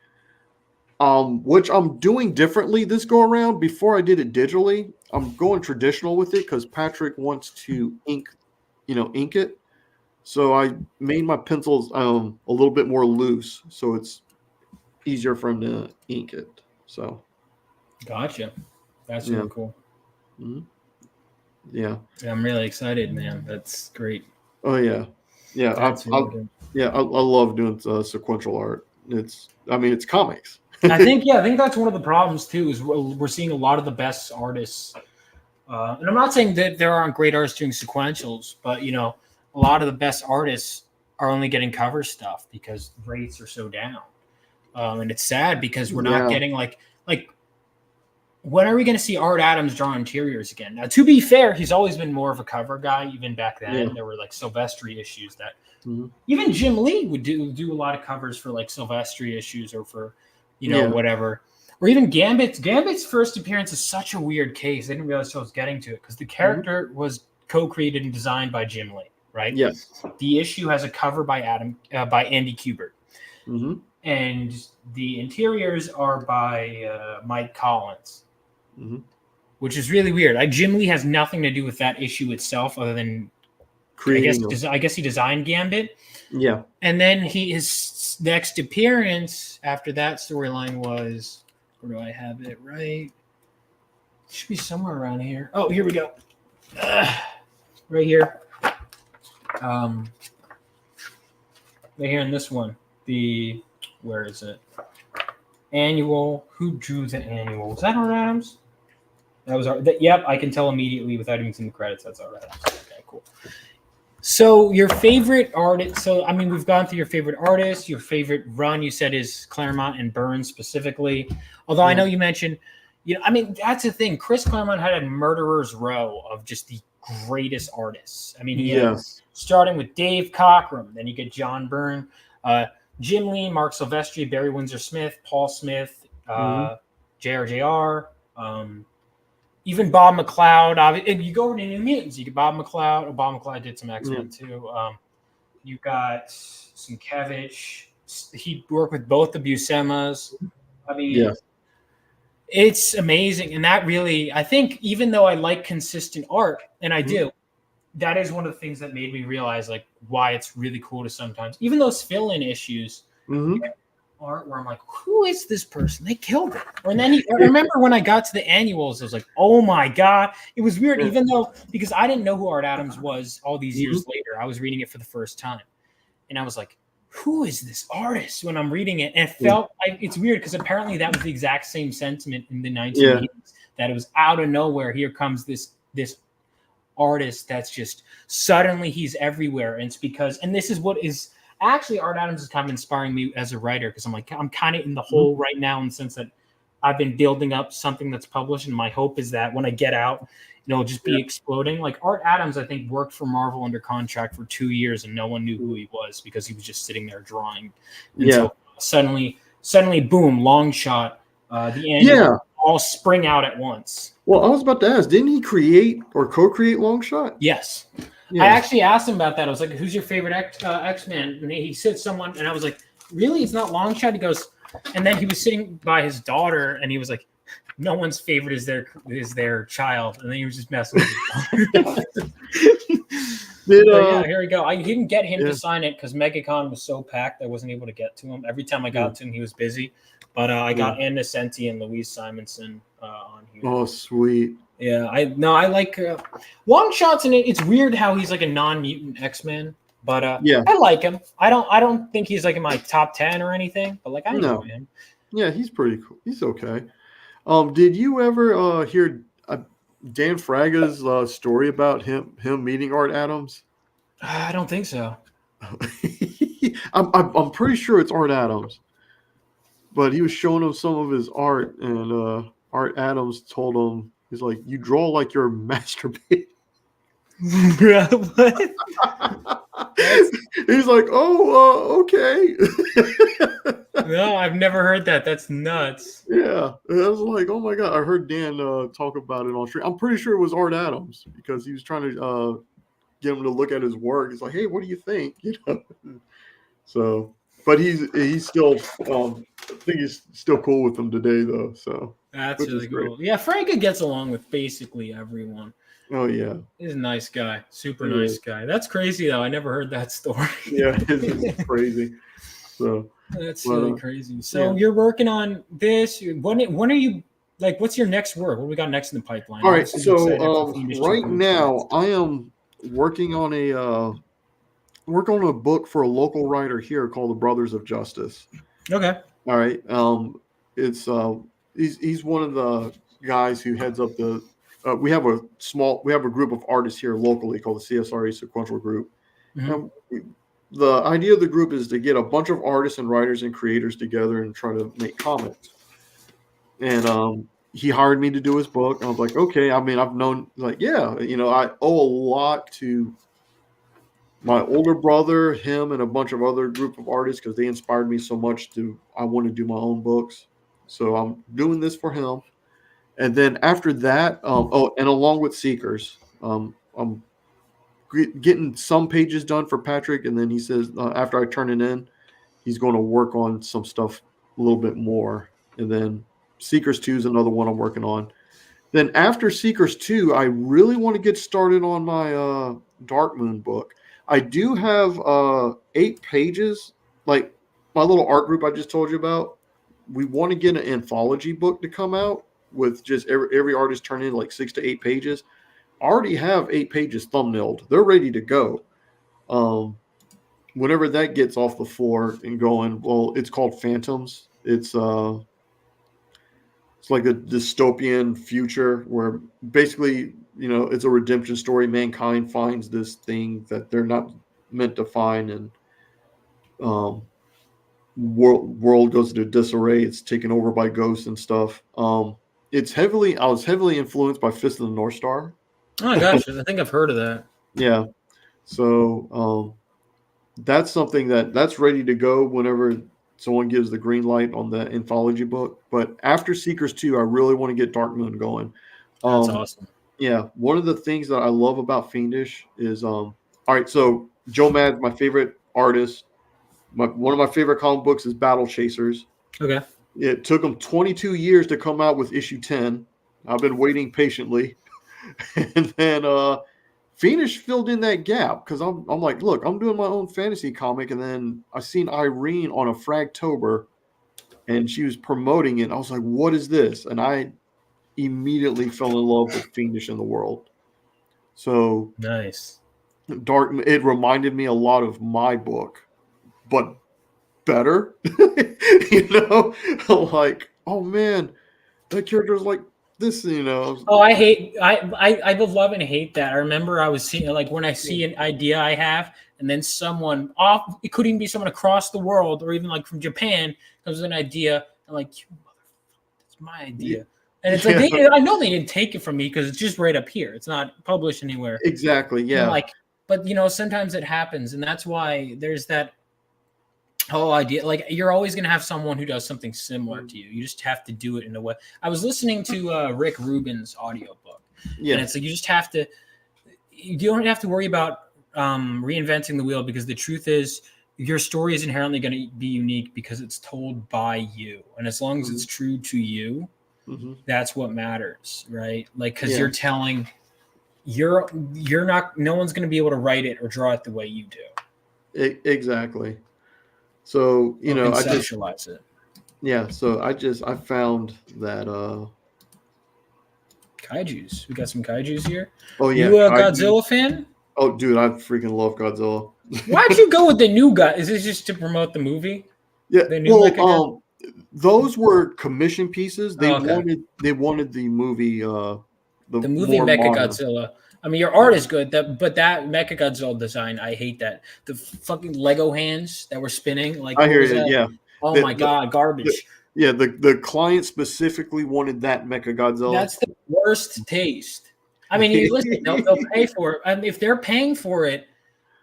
I'm doing differently this go around. Before I did it digitally, I'm going traditional with it because Patrick wants to ink it. So I made my pencils a little bit more loose, so it's easier for him to ink it. So, Gotcha. That's yeah. really cool. Mm-hmm. Yeah. I'm really excited, man. That's great. Oh yeah, yeah. That's really good. I love doing sequential art. It's comics. I think that's one of the problems too. Is we're seeing a lot of the best artists, and I'm not saying that there aren't great artists doing sequentials, but a lot of the best artists are only getting cover stuff because rates are so down, and it's sad because we're not getting like when are we going to see Art Adams draw interiors again? Now, to be fair, he's always been more of a cover guy. Even back then, there were like Silvestri issues that even Jim Lee would do a lot of covers for like Silvestri issues or for whatever. Or even Gambit. Gambit's first appearance is such a weird case. I didn't realize I was getting to it because the character was co-created and designed by Jim Lee, right? Yes. The issue has a cover by Andy Kubert. Mm-hmm. And the interiors are by Mike Collins. Mm-hmm. Which is really weird. Jim Lee has nothing to do with that issue itself, other than I guess he designed Gambit. Yeah. And then his next appearance after that storyline was, where do I have it? Right, it should be somewhere around here. Oh, here we go. Right here. Right here in this one. Where is it? Annual. Who drew the annual? Was that Art Adams? That was yep, I can tell immediately without even seeing the credits. That's Art Adams. Okay, cool. So your favorite artist. So we've gone through your favorite artist. Your favorite run, you said, is Claremont and Burns specifically. Although I know you mentioned, that's the thing. Chris Claremont had a murderer's row of just the greatest artists. Starting with Dave Cockrum, then you get John Byrne, Jim Lee, Mark Silvestri, Barry Windsor Smith, Paul Smith, JRJR, even Bob McLeod. If you go over to New Mutants, you get Bob McLeod. Bob McLeod did some X-Men too. You got Sienkiewicz. He worked with both the Buscema's. It's amazing. And that really, I think, even though I like consistent art, and I do, that is one of the things that made me realize why it's really cool to sometimes, even those fill-in issues, art where I'm like, who is this person? They killed it. And then I remember when I got to the annuals, I was like, oh my God. It was weird, even though, because I didn't know who Art Adams was all these years later. I was reading it for the first time. And I was like, who is this artist when I'm reading it? And it felt like it's weird because apparently that was the exact same sentiment in the 1980s, that it was out of nowhere. Here comes this artist that's just suddenly he's everywhere. And it's because, and this is what is actually, Art Adams is kind of inspiring me as a writer, because I'm kind of in the hole right now in the sense that I've been building up something that's published, and my hope is that when I get out, it'll just be exploding. Like Art Adams, I think, worked for Marvel under contract for 2 years, and no one knew who he was because he was just sitting there drawing. And so suddenly, boom, long shot. The end all spring out at once. Well, I was about to ask, didn't he create or co-create Longshot? Yes. I actually asked him about that. I was like, who's your favorite X-Men? And he said someone, and I was like, really? It's not Longshot? He goes, and then he was sitting by his daughter, and he was like, no one's favorite is their child. And then he was just messing with here we go. I didn't get him to sign it because MegaCon was so packed I wasn't able to get to him. Every time I got to him, he was busy. But I got Ann Nesenti and Louise Simonson on here. Oh, sweet. Yeah, I like long shots in it. It's weird how he's like a non-mutant X-Men, but I like him. I don't think he's like in my top 10 or anything, but I enjoy him. Yeah, he's pretty cool. He's okay. Did you ever hear Dan Fraga's story about him meeting Art Adams? I don't think so. I'm pretty sure it's Art Adams, but he was showing him some of his art, and Art Adams told him, he's like, "You draw like you're masturbating." Bro, what? He's like, "Oh, okay." No, I've never heard that. That's nuts. Yeah, I was like, "Oh my god!" I heard Dan talk about it on stream. I'm pretty sure it was Art Adams because he was trying to get him to look at his work. He's like, "Hey, what do you think?" You know. So, but he's still I think he's still cool with them today though. So That's really cool. Yeah, Franka gets along with basically everyone. Oh yeah, He's a nice guy, super nice guy. That's crazy though. I never heard that story. Yeah, it's crazy. So that's really crazy. So you're working on this. When are you like? What's your next work? What do we got next in the pipeline? All right. So right now I am working on a book for a local writer here called The Brothers of Justice. Okay. All right. It's he's one of the guys who heads up the. We have a group of artists here locally called the CSRE Sequential Group. Mm-hmm. The idea of the group is to get a bunch of artists and writers and creators together and try to make comics. And he hired me to do his book. I was like, okay. I mean, I've known, like, yeah, I owe a lot to my older brother, him, and a bunch of other group of artists because they inspired me so much I want to do my own books. So I'm doing this for him. And then after that, and along with Seekers, I'm getting some pages done for Patrick. And then he says, after I turn it in, he's going to work on some stuff a little bit more. And then Seekers 2 is another one I'm working on. Then after Seekers 2, I really want to get started on my Dark Moon book. I do have 8 pages, like my little art group I just told you about. We want to get an anthology book to come out with just every artist turn in like 6 to 8 pages. I already have 8 pages thumbnailed. They're ready to go. Whenever that gets off the floor and going, well, it's called Phantoms. It's like a dystopian future where basically, it's a redemption story. Mankind finds this thing that they're not meant to find, and world goes into disarray. It's taken over by ghosts and stuff. I was heavily influenced by Fist of the North Star. Oh my gosh, I think I've heard of that. Yeah. So that's something that's ready to go whenever someone gives the green light on the anthology book. But after Seekers 2, I really want to get Dark Moon going. That's awesome. Yeah. One of the things that I love about Fiendish is all right, so Joe Mad's my favorite artist. One of my favorite comic books is Battle Chasers. Okay. It took them 22 years to come out with issue 10. I've been waiting patiently. And then Fiendish filled in that gap because I'm like, look, I'm doing my own fantasy comic. And then I seen Irene on a Fragtober and she was promoting it. I was like, what is this? And I immediately fell in love with Fiendish in the world. So nice. It reminded me a lot of my book, but better. Like, oh man, that character's like this, Oh, I both love and hate that. I remember I was seeing, like, when I see an idea I have, and then someone it could even be someone across the world or even like from Japan comes with an idea, and like, you motherfucker, that's my idea. And it's like, I know they didn't take it from me because it's just right up here. It's not published anywhere. Exactly. Yeah. And but sometimes it happens, and that's why there's that whole idea. Like, you're always going to have someone who does something similar to you. You just have to do it in a way. I was listening to Rick Rubin's audiobook. Yeah. And it's like, you don't have to worry about reinventing the wheel, because the truth is your story is inherently going to be unique because it's told by you. And as long as it's true to you, that's what matters, right? Like, because you're telling, you're not, no one's going to be able to write it or draw it the way you do. Exactly. So, I just conceptualize it. Yeah. So I found that kaijus. We got some kaijus here. Oh yeah. You a Godzilla fan? Oh, dude, I freaking love Godzilla. Why'd you go with the new guy? Is this just to promote the movie? Yeah. The new those were commission pieces. They wanted the movie The movie more modern. Mechagodzilla. I mean, your art is good, but that Mechagodzilla design, I hate that. The fucking Lego hands that were spinning, like, I what hear was you. that? Yeah. Oh The- my the- god, garbage. the client specifically wanted that Mechagodzilla. That's the worst taste. I mean, you listen, they'll pay for it. I mean, if they're paying for it,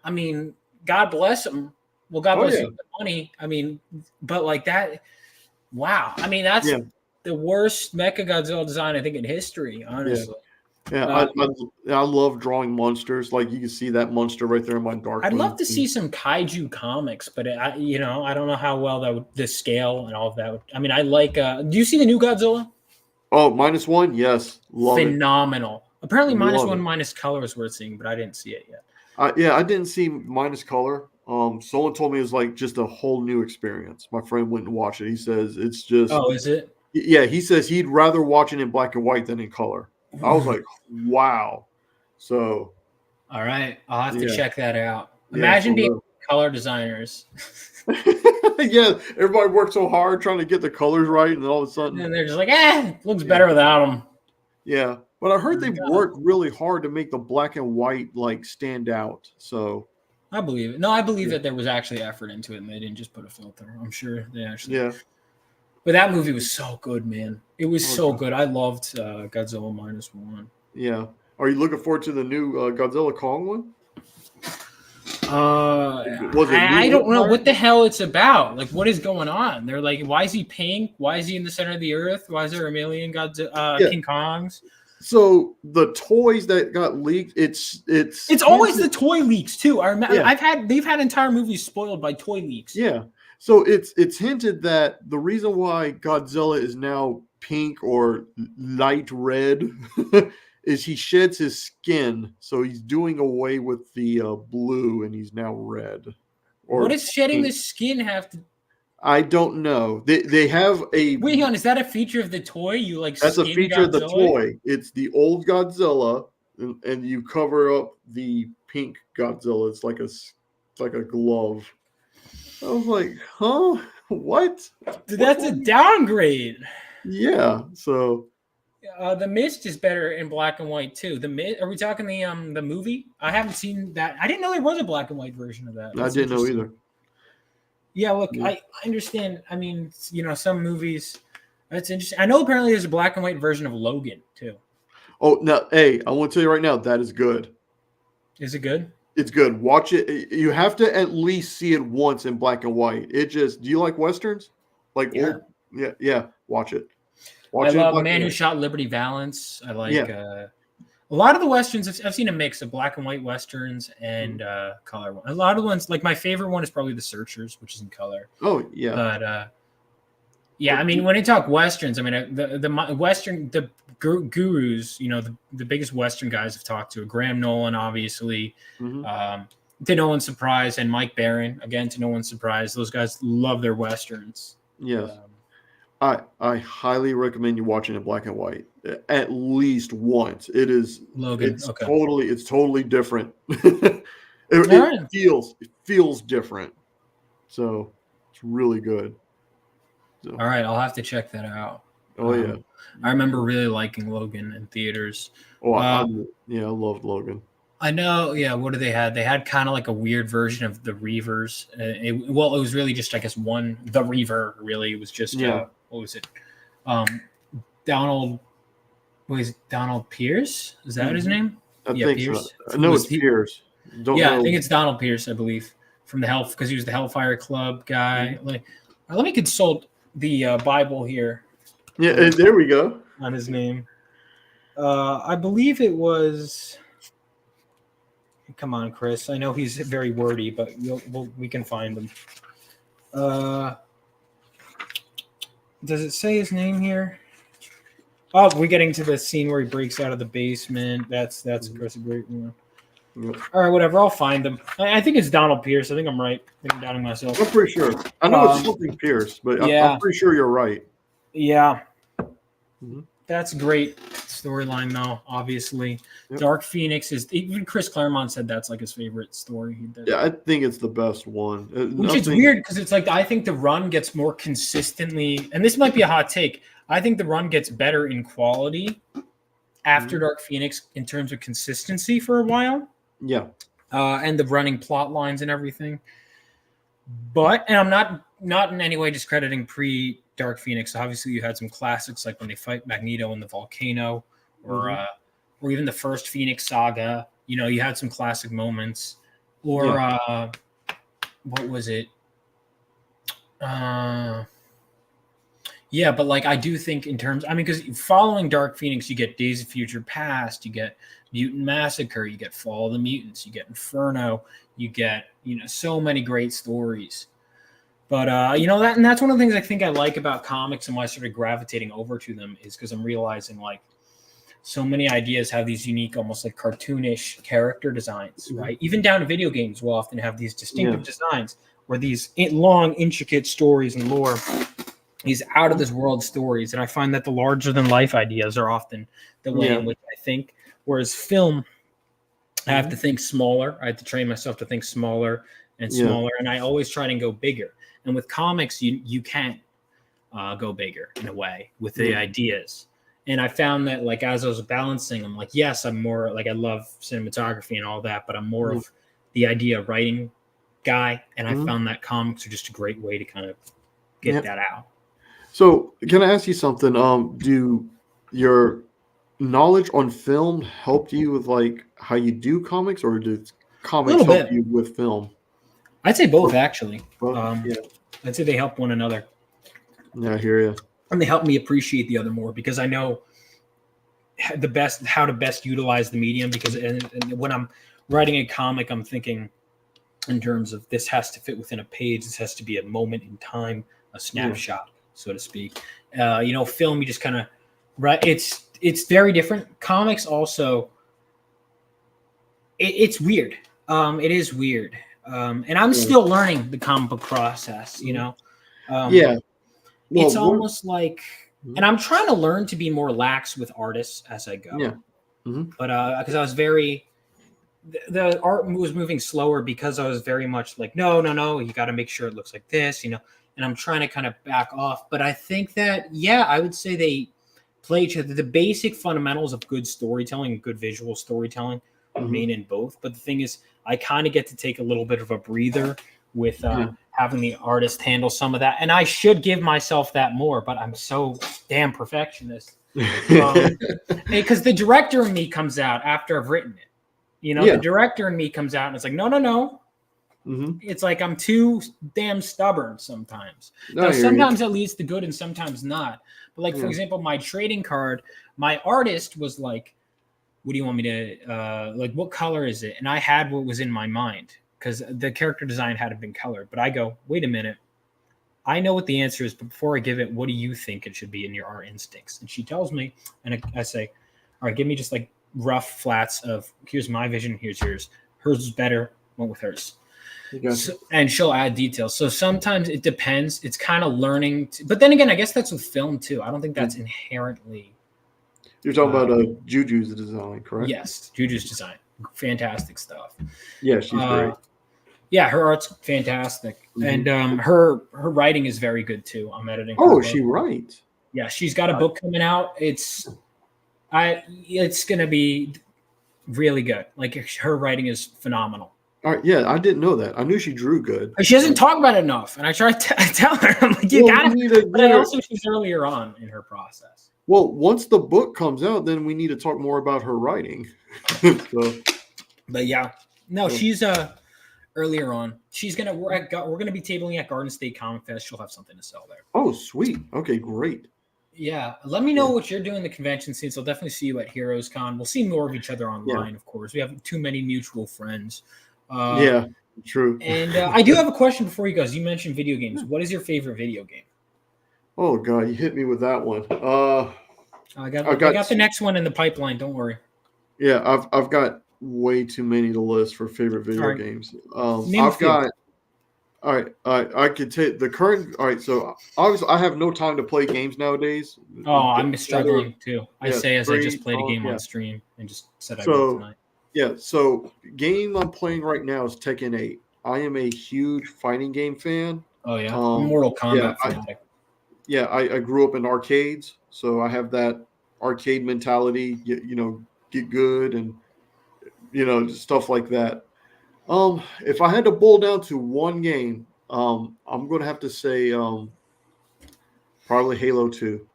I mean, God bless them. Well, God bless you with the money. I mean, but like that, wow. I mean, that's the worst Mechagodzilla design I think in history, honestly. Yeah, I love drawing monsters. Like you can see that monster right there in my dark. I'd love to see some kaiju comics, but I don't know how well that would, the scale and all of that. Would, I mean, I like. Do you see the new Godzilla? Oh, -1, yes, love Phenomenal. Apparently, Love -1 it. minus color is worth seeing, but I didn't see it yet. I didn't see minus color. Someone told me it was like just a whole new experience. My friend went and watched it. He says it's just. Oh, is it? Yeah, he says he'd rather watch it in black and white than in color. I was like, wow. So, all right, I'll have to check that out. Yeah, Imagine being color designers. Yeah, everybody worked so hard trying to get the colors right, and all of a sudden, and they're just like, looks better without them. Yeah, but I heard they've worked really hard to make the black and white like stand out. So I believe it. No, I believe that there was actually effort into it, and they didn't just put a filter. I'm sure they actually. Yeah. But that movie was so good, man. It was so good. I loved Godzilla -1. Yeah. Are you looking forward to the new Godzilla Kong one? I don't know what the hell it's about. Like, what is going on? They're like, why is he pink? Why is he in the center of the earth? Why is there a million King Kongs? So the toys that got leaked, it's always the toy leaks too. I remember they've had entire movies spoiled by toy leaks. Yeah. So it's hinted that the reason why Godzilla is now pink or light red is he sheds his skin, so he's doing away with the blue and he's now red. What does shedding the skin have to? I don't know. They have a. Wait, hang on. Is that a feature of the toy? You like? That's a feature of the toy. It's the old Godzilla, and you cover up the pink Godzilla. It's like a glove. I was like, huh? What? Dude, that's a downgrade. Yeah. So. The Mist is better in black and white too. The Mist. Are we talking the movie? I haven't seen that. I didn't know there was a black and white version of that. I didn't know either. Yeah, look, I understand. I mean, some movies. That's interesting. I know apparently there's a black and white version of Logan too. Oh no! Hey, I want to tell you right now that is good. Is it good? It's good. Watch it. You have to at least see it once in black and white. It just. Do you like westerns? Like old? Yeah. Watch it. I love Man Who Shot Liberty Valance. I like a lot of the westerns. I've seen a mix of black and white westerns and color. A lot of the ones, like my favorite one is probably The Searchers, which is in color. Oh yeah. But I mean, when you talk westerns, I mean the gurus, the biggest western guys I've talked to, Graham Nolan, obviously, to no one's surprise, and Mike Barron, again, to no one's surprise. Those guys love their westerns. Yes. I highly recommend you watching it black and white at least once. It is Logan. It's totally different. it feels different. So it's really good. So. All right, I'll have to check that out. Oh yeah. I remember really liking Logan in theaters. Oh, I loved Logan. I know. Yeah, what they had? They had kind of like a weird version of the Reavers. It was really just, I guess, the Reaver. Really, it was just what was it? Donald Pierce? Is that his name? I think Pierce. So. I know it's Pierce. I think it's Donald Pierce. I believe from the because he was the Hellfire Club guy. Like, let me consult the Bible here. Yeah, there we go. On his name, I believe it was. Come on, Chris. I know he's very wordy, but we can find him. Does it say his name here? Oh, we're getting to the scene where he breaks out of the basement. That's of course a great one. Yep. All right, whatever. I'll find him. I think it's Donald Pierce. I think I'm right. I think I'm doubting myself. I'm pretty sure. I know it's something Pierce, but I'm pretty sure you're right. Yeah. Mm-hmm. That's great storyline, though, obviously. Yep. Dark Phoenix is, even Chris Claremont said that's like his favorite story he did. Yeah, I think it's the best one. Which is weird because it's like, I think the run gets more consistently, and this might be a hot take, I think the run gets better in quality After Dark Phoenix in terms of consistency for a while. Yeah. And the running plot lines and everything. But, and I'm not in any way discrediting pre-Dark Phoenix. Obviously, you had some classics like when they fight Magneto in the volcano, or even the first Phoenix saga. You know, you had some classic moments. Or what was it? Yeah, but like I do think in terms, I mean, because following Dark Phoenix, you get Days of Future Past, you get Mutant Massacre, you get Fall of the Mutants, you get Inferno, you get, you know, so many great stories. But you know, that's one of the things I think I like about comics and why I started gravitating over to them is because I'm realizing like so many ideas have these unique, almost like cartoonish character designs, right? Even down to video games will often have these distinctive designs where these long, intricate stories and lore, these out of this world stories. And I find that the larger than life ideas are often the way in which I think, whereas film, I have to think smaller. I have to train myself to think smaller and smaller. And I always try to go bigger. And with comics, you can't go bigger in a way with the ideas. And I found that like, as I was balancing, I'm like, yes, I'm more like, I love cinematography and all that, but I'm more of the idea writing guy. And I found that comics are just a great way to kind of get that out. So can I ask you something? Do your knowledge on film help you with like how you do comics, or does comics help you with film? I'd say both, actually. Yeah. I'd say they help one another. Yeah, I hear you. And they help me appreciate the other more because I know how to best utilize the medium. Because and when I'm writing a comic, I'm thinking in terms of this has to fit within a page. This has to be a moment in time, a snapshot, so to speak. You know, film, you just kind of it's very different. Comics also, it's weird. It is weird. And I'm still learning the comic book process, you know? Well, it's almost like, and I'm trying to learn to be more lax with artists as I go. Yeah. But because I was the art was moving slower because I was very much like, no, you got to make sure it looks like this, you know? And I'm trying to kind of back off. But I think that, I would say they play each other. The basic fundamentals of good storytelling, good visual storytelling remain in both. But the thing is, I kind of get to take a little bit of a breather with having the artist handle some of that. And I should give myself that more, but I'm so damn perfectionist. Because the director in me comes out after I've written it. You know, the director in me comes out and it's like, no. It's like I'm too damn stubborn sometimes. Now, sometimes it leads to good and sometimes not. But like, for example, my trading card, my artist was like, what do you want me to, like, what color is it? And I had what was in my mind because the character design hadn't been colored. But I go, wait a minute. I know what the answer is, but before I give it, what do you think it should be in your art instincts? And she tells me, and I say, all right, give me just like rough flats of here's my vision, here's yours. Hers is better, went with hers. So, and she'll add details. So sometimes it depends. It's kind of learning. But then again, I guess that's with film too. I don't think that's inherently. You're talking about Juju's design, correct? Yes, Juju's design. Fantastic stuff. Yeah, she's great. Yeah, her art's fantastic. And her writing is very good too. I'm editing. Oh, she writes. Yeah, she's got a book coming out. It's gonna be really good. Like her writing is phenomenal. All right, yeah, I didn't know that. I knew she drew good. She doesn't talk about it enough, and I try to tell her, I'm like, you gotta. But also, she's earlier on in her process. Well, once the book comes out, then we need to talk more about her writing. But she's earlier on. She's gonna we're gonna be tabling at Garden State Comic Fest. She'll have something to sell there. Oh, sweet. Okay, great. Yeah, let me know what you're doing in the convention scenes. I'll definitely see you at Heroes Con. We'll see more of each other online, of course. We have too many mutual friends. True. And I do have a question before you guys. You mentioned video games. What is your favorite video game? Oh God, you hit me with that one. I got the next one in the pipeline. Don't worry. Yeah, I've got way too many to list for favorite video games. I've got. All right, I could take the current. All right, so obviously I have no time to play games nowadays. Oh, I'm struggling too. I just played a game on stream and just said I will tonight. Yeah, so game I'm playing right now is Tekken 8. I am a huge fighting game fan. Oh yeah, Mortal Kombat fanatic. I grew up in arcades, so I have that arcade mentality. Get good and stuff like that. If I had to boil down to one game, I'm going to have to say probably Halo 2.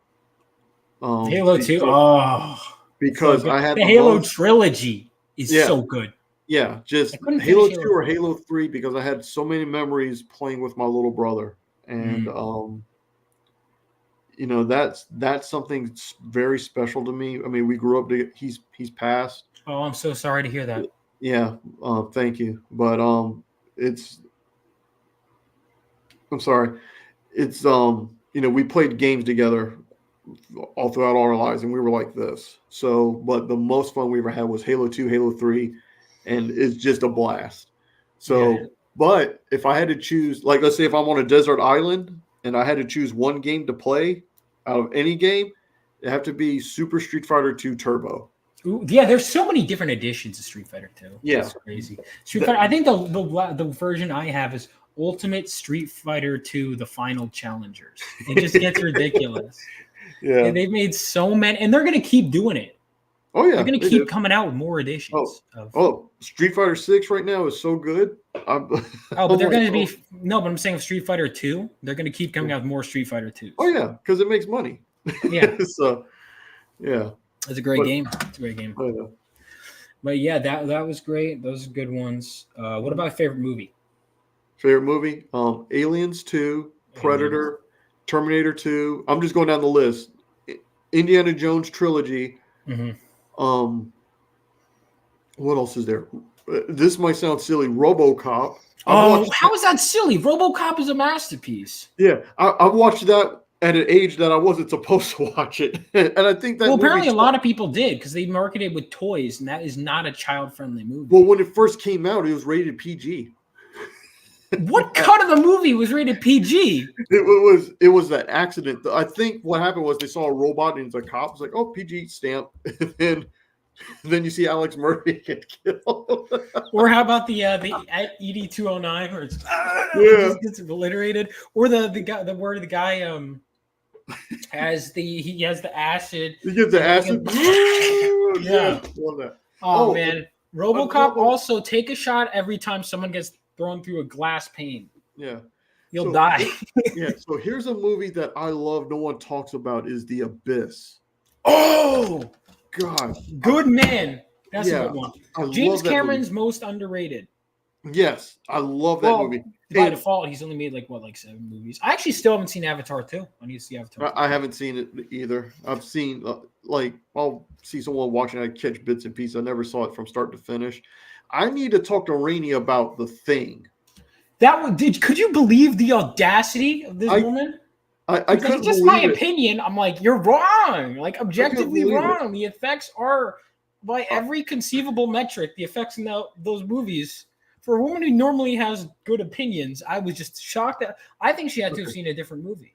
Halo 2. Because so I had the Halo trilogy is so good. Yeah, just Halo 2 or Halo 3 because I had so many memories playing with my little brother. And that's something very special to me. I mean, we grew up together. He's passed. Oh, I'm so sorry to hear that. Yeah, thank you. But I'm sorry. It's we played games together all throughout all our lives, and we were like this. So, but the most fun we ever had was Halo 2, Halo 3, and it's just a blast. So, but if I had to choose, like, let's say if I'm on a desert island and I had to choose one game to play out of any game, it'd have to be Super Street Fighter 2 Turbo. Ooh, yeah, there's so many different editions of Street Fighter 2. Yeah, it's crazy. Street Fighter. I think the version I have is Ultimate Street Fighter 2: The Final Challengers. It just gets ridiculous. Yeah, and they've made so many, and they're going to keep doing it. Oh yeah, they're going to keep coming out with more editions. Street Fighter 6 right now is so good. But they're going to be no. But I'm saying of Street Fighter 2, they're going to keep coming out with more Street Fighter 2s. Oh yeah, because it makes money. Yeah. So yeah, it's a great game. It's a great game. Oh, yeah. But yeah, that was great. Those are good ones. What about favorite movie? Favorite movie? Aliens 2, Predator, Terminator 2. I'm just going down the list. Indiana Jones trilogy. Mm-hmm. What else is there? This might sound silly. RoboCop. How is that silly? RoboCop is a masterpiece. Yeah, I watched that at an age that I wasn't supposed to watch it, and I think that. Well, apparently a lot of people did because they marketed with toys, and that is not a child-friendly movie. Well, when it first came out, it was rated PG. What cut of the movie was rated PG? It was that accident. I think what happened was they saw a robot and it's a cop. It's like, oh, PG stamp. And then you see Alex Murphy get killed. Or how about the ED-209 where it just gets obliterated? Or the guy has the acid. He gets the acid. Yeah. Love that. Oh man, RoboCop also take a shot every time someone gets thrown through a glass pane. Yeah. You'll die. Yeah. So here's a movie that I love. No one talks about is The Abyss. Oh God. Good man. That's a good one. James Cameron's most underrated. Yes. I love that movie. By default, he's only made like 7 movies. I actually still haven't seen Avatar 2. I need to see Avatar 2. I haven't seen it either. I've seen I'll see someone watching. I catch bits and pieces. I never saw it from start to finish. I need to talk to Rainey about The Thing. Could you believe the audacity of this woman? I couldn't just believe my it. opinion. I'm like, you're wrong. Like objectively wrong. The effects are by every conceivable metric. The effects in those movies. For a woman who normally has good opinions, I was just shocked that I think she had to have seen a different movie.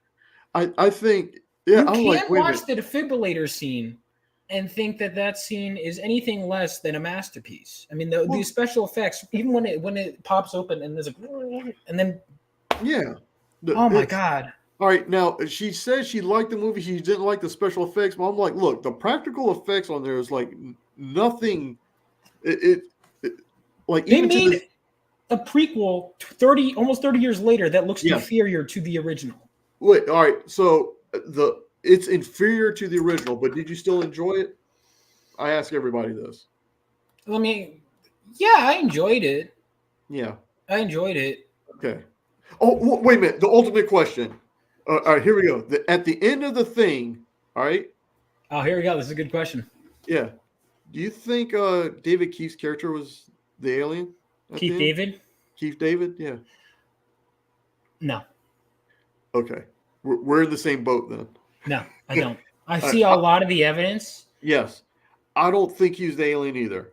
I think you can't watch the defibrillator scene and think that scene is anything less than a masterpiece. I mean, the special effects, even when it pops open and there's and then oh my god. All right, now she says she liked the movie. She didn't like the special effects, but I'm like, look, the practical effects on there is like nothing. Like they made a prequel almost 30 years later that looks inferior to the original. Wait, all right, so it's inferior to the original, but did you still enjoy it? I ask everybody this. I enjoyed it. Yeah, I enjoyed it. Okay. Oh, wait a minute. The ultimate question. All right, here we go. At the end of The Thing, all right? Oh, here we go. This is a good question. Yeah. Do you think David Keith's character was the alien? Keith David? Keith David, yeah. No. Okay. We're in the same boat then. No, I don't. I see a lot of the evidence. Yes. I don't think he's the alien either.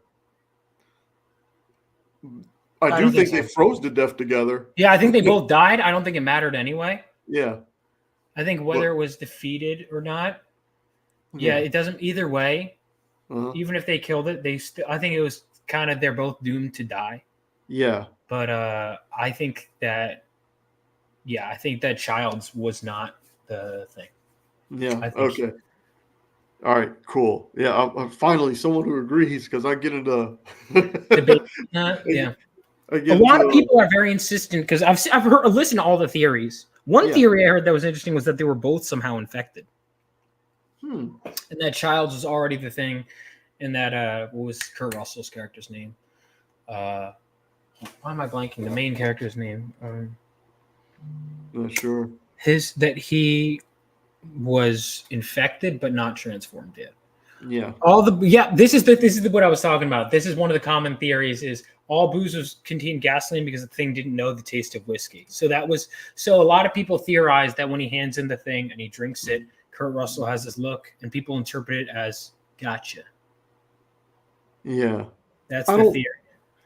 I do think they froze to death together. Yeah, I think they both died. I don't think it mattered anyway. Yeah. I think whether it was defeated or not, it doesn't either way. Even if they killed it, I think it was kind of they're both doomed to die. Yeah. But I think that Childs was not the thing. Yeah. Okay. All right, cool. Yeah, I'm finally someone who agrees because I get into Debate. Yeah. I A get lot of into people are very insistent because I've heard listened to all the theories. One Yeah. theory I heard that was interesting was that they were both somehow infected, hmm. and that Childs was already the thing, and that what was Kurt Russell's character's name? Why am I blanking? The main character's name. Not sure. That he was infected but not transformed yet. Yeah. This is what I was talking about. This is one of the common theories is all boozers contain gasoline because the thing didn't know the taste of whiskey. So a lot of people theorize that when he hands in the thing and he drinks it, Kurt Russell has this look and people interpret it as gotcha. Yeah. That's the theory.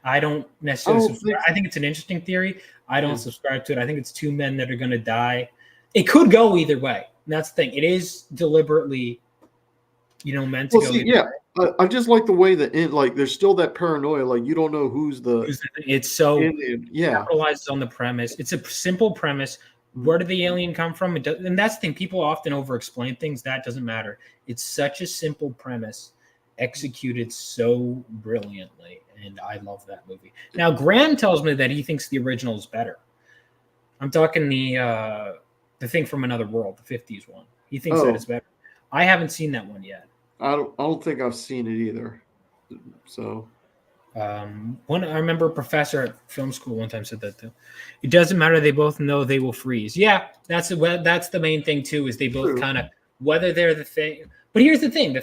I don't necessarily subscribe. I think it's an interesting theory. I don't subscribe to it. I think it's two men that are going to die. It could go either way. And that's the thing. It is deliberately meant to go. Yeah, I just like the way that there's still that paranoia. Like you don't know who's the. It's so yeah, capitalizes on the premise. It's a simple premise. Where did the alien come from? And that's the thing. People often over-explain things. That doesn't matter. It's such a simple premise, executed so brilliantly, and I love that movie. Now, Graham tells me that he thinks the original is better. I'm talking the thing from Another World, the 50s one. He thinks that is better. I haven't seen that one yet. I don't think I've seen it either. So, I remember a professor at film school one time said that too. It doesn't matter; they both know they will freeze. Yeah, that's the main thing too. Is they both kind of whether they're the thing. But here's the thing: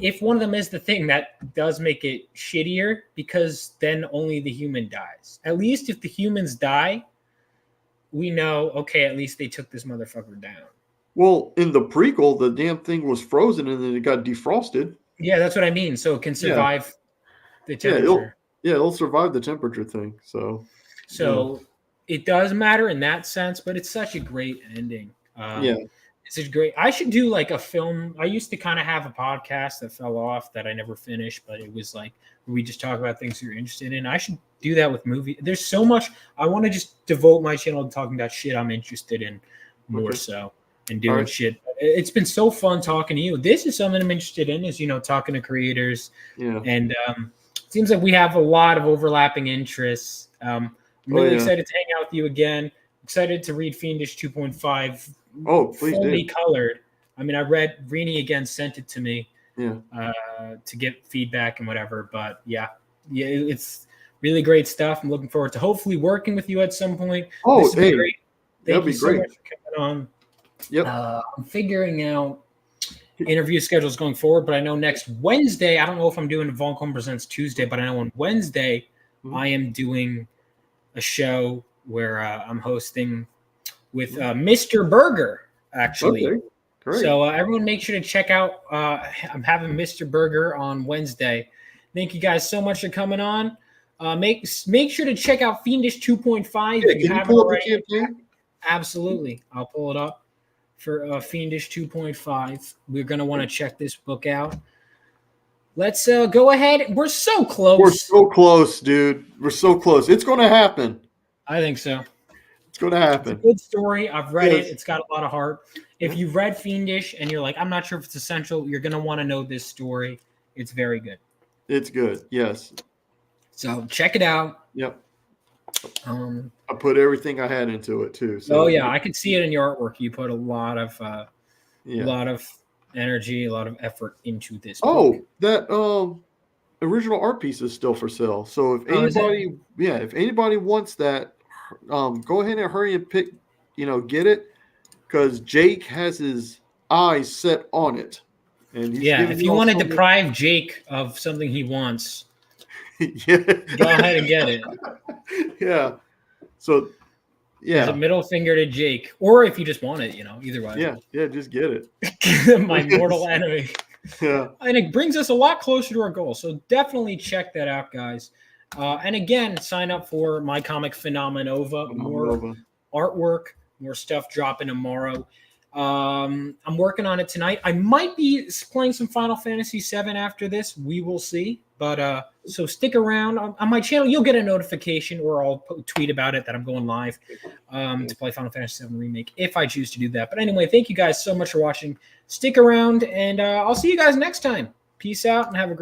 if one of them is the thing, that does make it shittier because then only the human dies. At least if the humans die, we know okay. At least they took this motherfucker down. Well, in the prequel, the damn thing was frozen and then it got defrosted. Yeah, that's what I mean. So it can survive the temperature. It'll survive the temperature thing. So it does matter in that sense, but it's such a great ending. It's a great. I should do like a film. I used to kind of have a podcast that fell off that I never finished, but it was like we just talk about things you're interested in. I should do that with movies. There's so much. I want to just devote my channel to talking about shit I'm interested in more so. And doing shit. It's been so fun talking to you. This is something I'm interested in is, talking to creators. Yeah. And it seems like we have a lot of overlapping interests. I'm really excited to hang out with you again. Excited to read Fiendish 2.5. Oh, please fully colored. I mean, I read Rini again, sent it to me to get feedback and whatever. But it's really great stuff. I'm looking forward to hopefully working with you at some point. Oh, hey, great. Thank you so much for coming on. Yep. I'm figuring out interview schedules going forward, but I know next Wednesday, I don't know if I'm doing Vaughn Coleman Presents Tuesday, but I know on Wednesday, I am doing a show where I'm hosting with Mr. Burger, actually. Okay. Great. So everyone make sure to check out, I'm having Mr. Burger on Wednesday. Thank you guys so much for coming on. Make sure to check out Fiendish 2.5 if you haven't already. Absolutely. I'll pull it up. For Fiendish 2.5. We're going to want to check this book out. Let's go ahead. We're so close. We're so close, dude. We're so close. It's going to happen. I think so. It's going to happen. It's a good story. I've read it. It's got a lot of heart. If you've read Fiendish and you're like, I'm not sure if it's essential, you're going to want to know this story. It's very good. It's good. Yes. So check it out. Yep. I put everything I had into it too. So. Oh yeah, I could see it in your artwork. You put a lot of energy, a lot of effort into this. Book. That original art piece is still for sale. So if anybody wants that, go ahead and hurry and get it, because Jake has his eyes set on it. And if you want to deprive Jake of something he wants. Go ahead and get it. Yeah. So, There's a middle finger to Jake, or if you just want it, either way. Yeah, just get it. My mortal enemy. Yeah. And it brings us a lot closer to our goal. So definitely check that out, guys. And again, sign up for My Comic Phenomenova. More artwork, more stuff dropping tomorrow. I'm working on it tonight. I might be playing some Final Fantasy VII after this. We will see. But so stick around on my channel. You'll get a notification, or I'll tweet about it that I'm going live to play Final Fantasy VII Remake if I choose to do that. But anyway, thank you guys so much for watching. Stick around, and I'll see you guys next time. Peace out, and have a great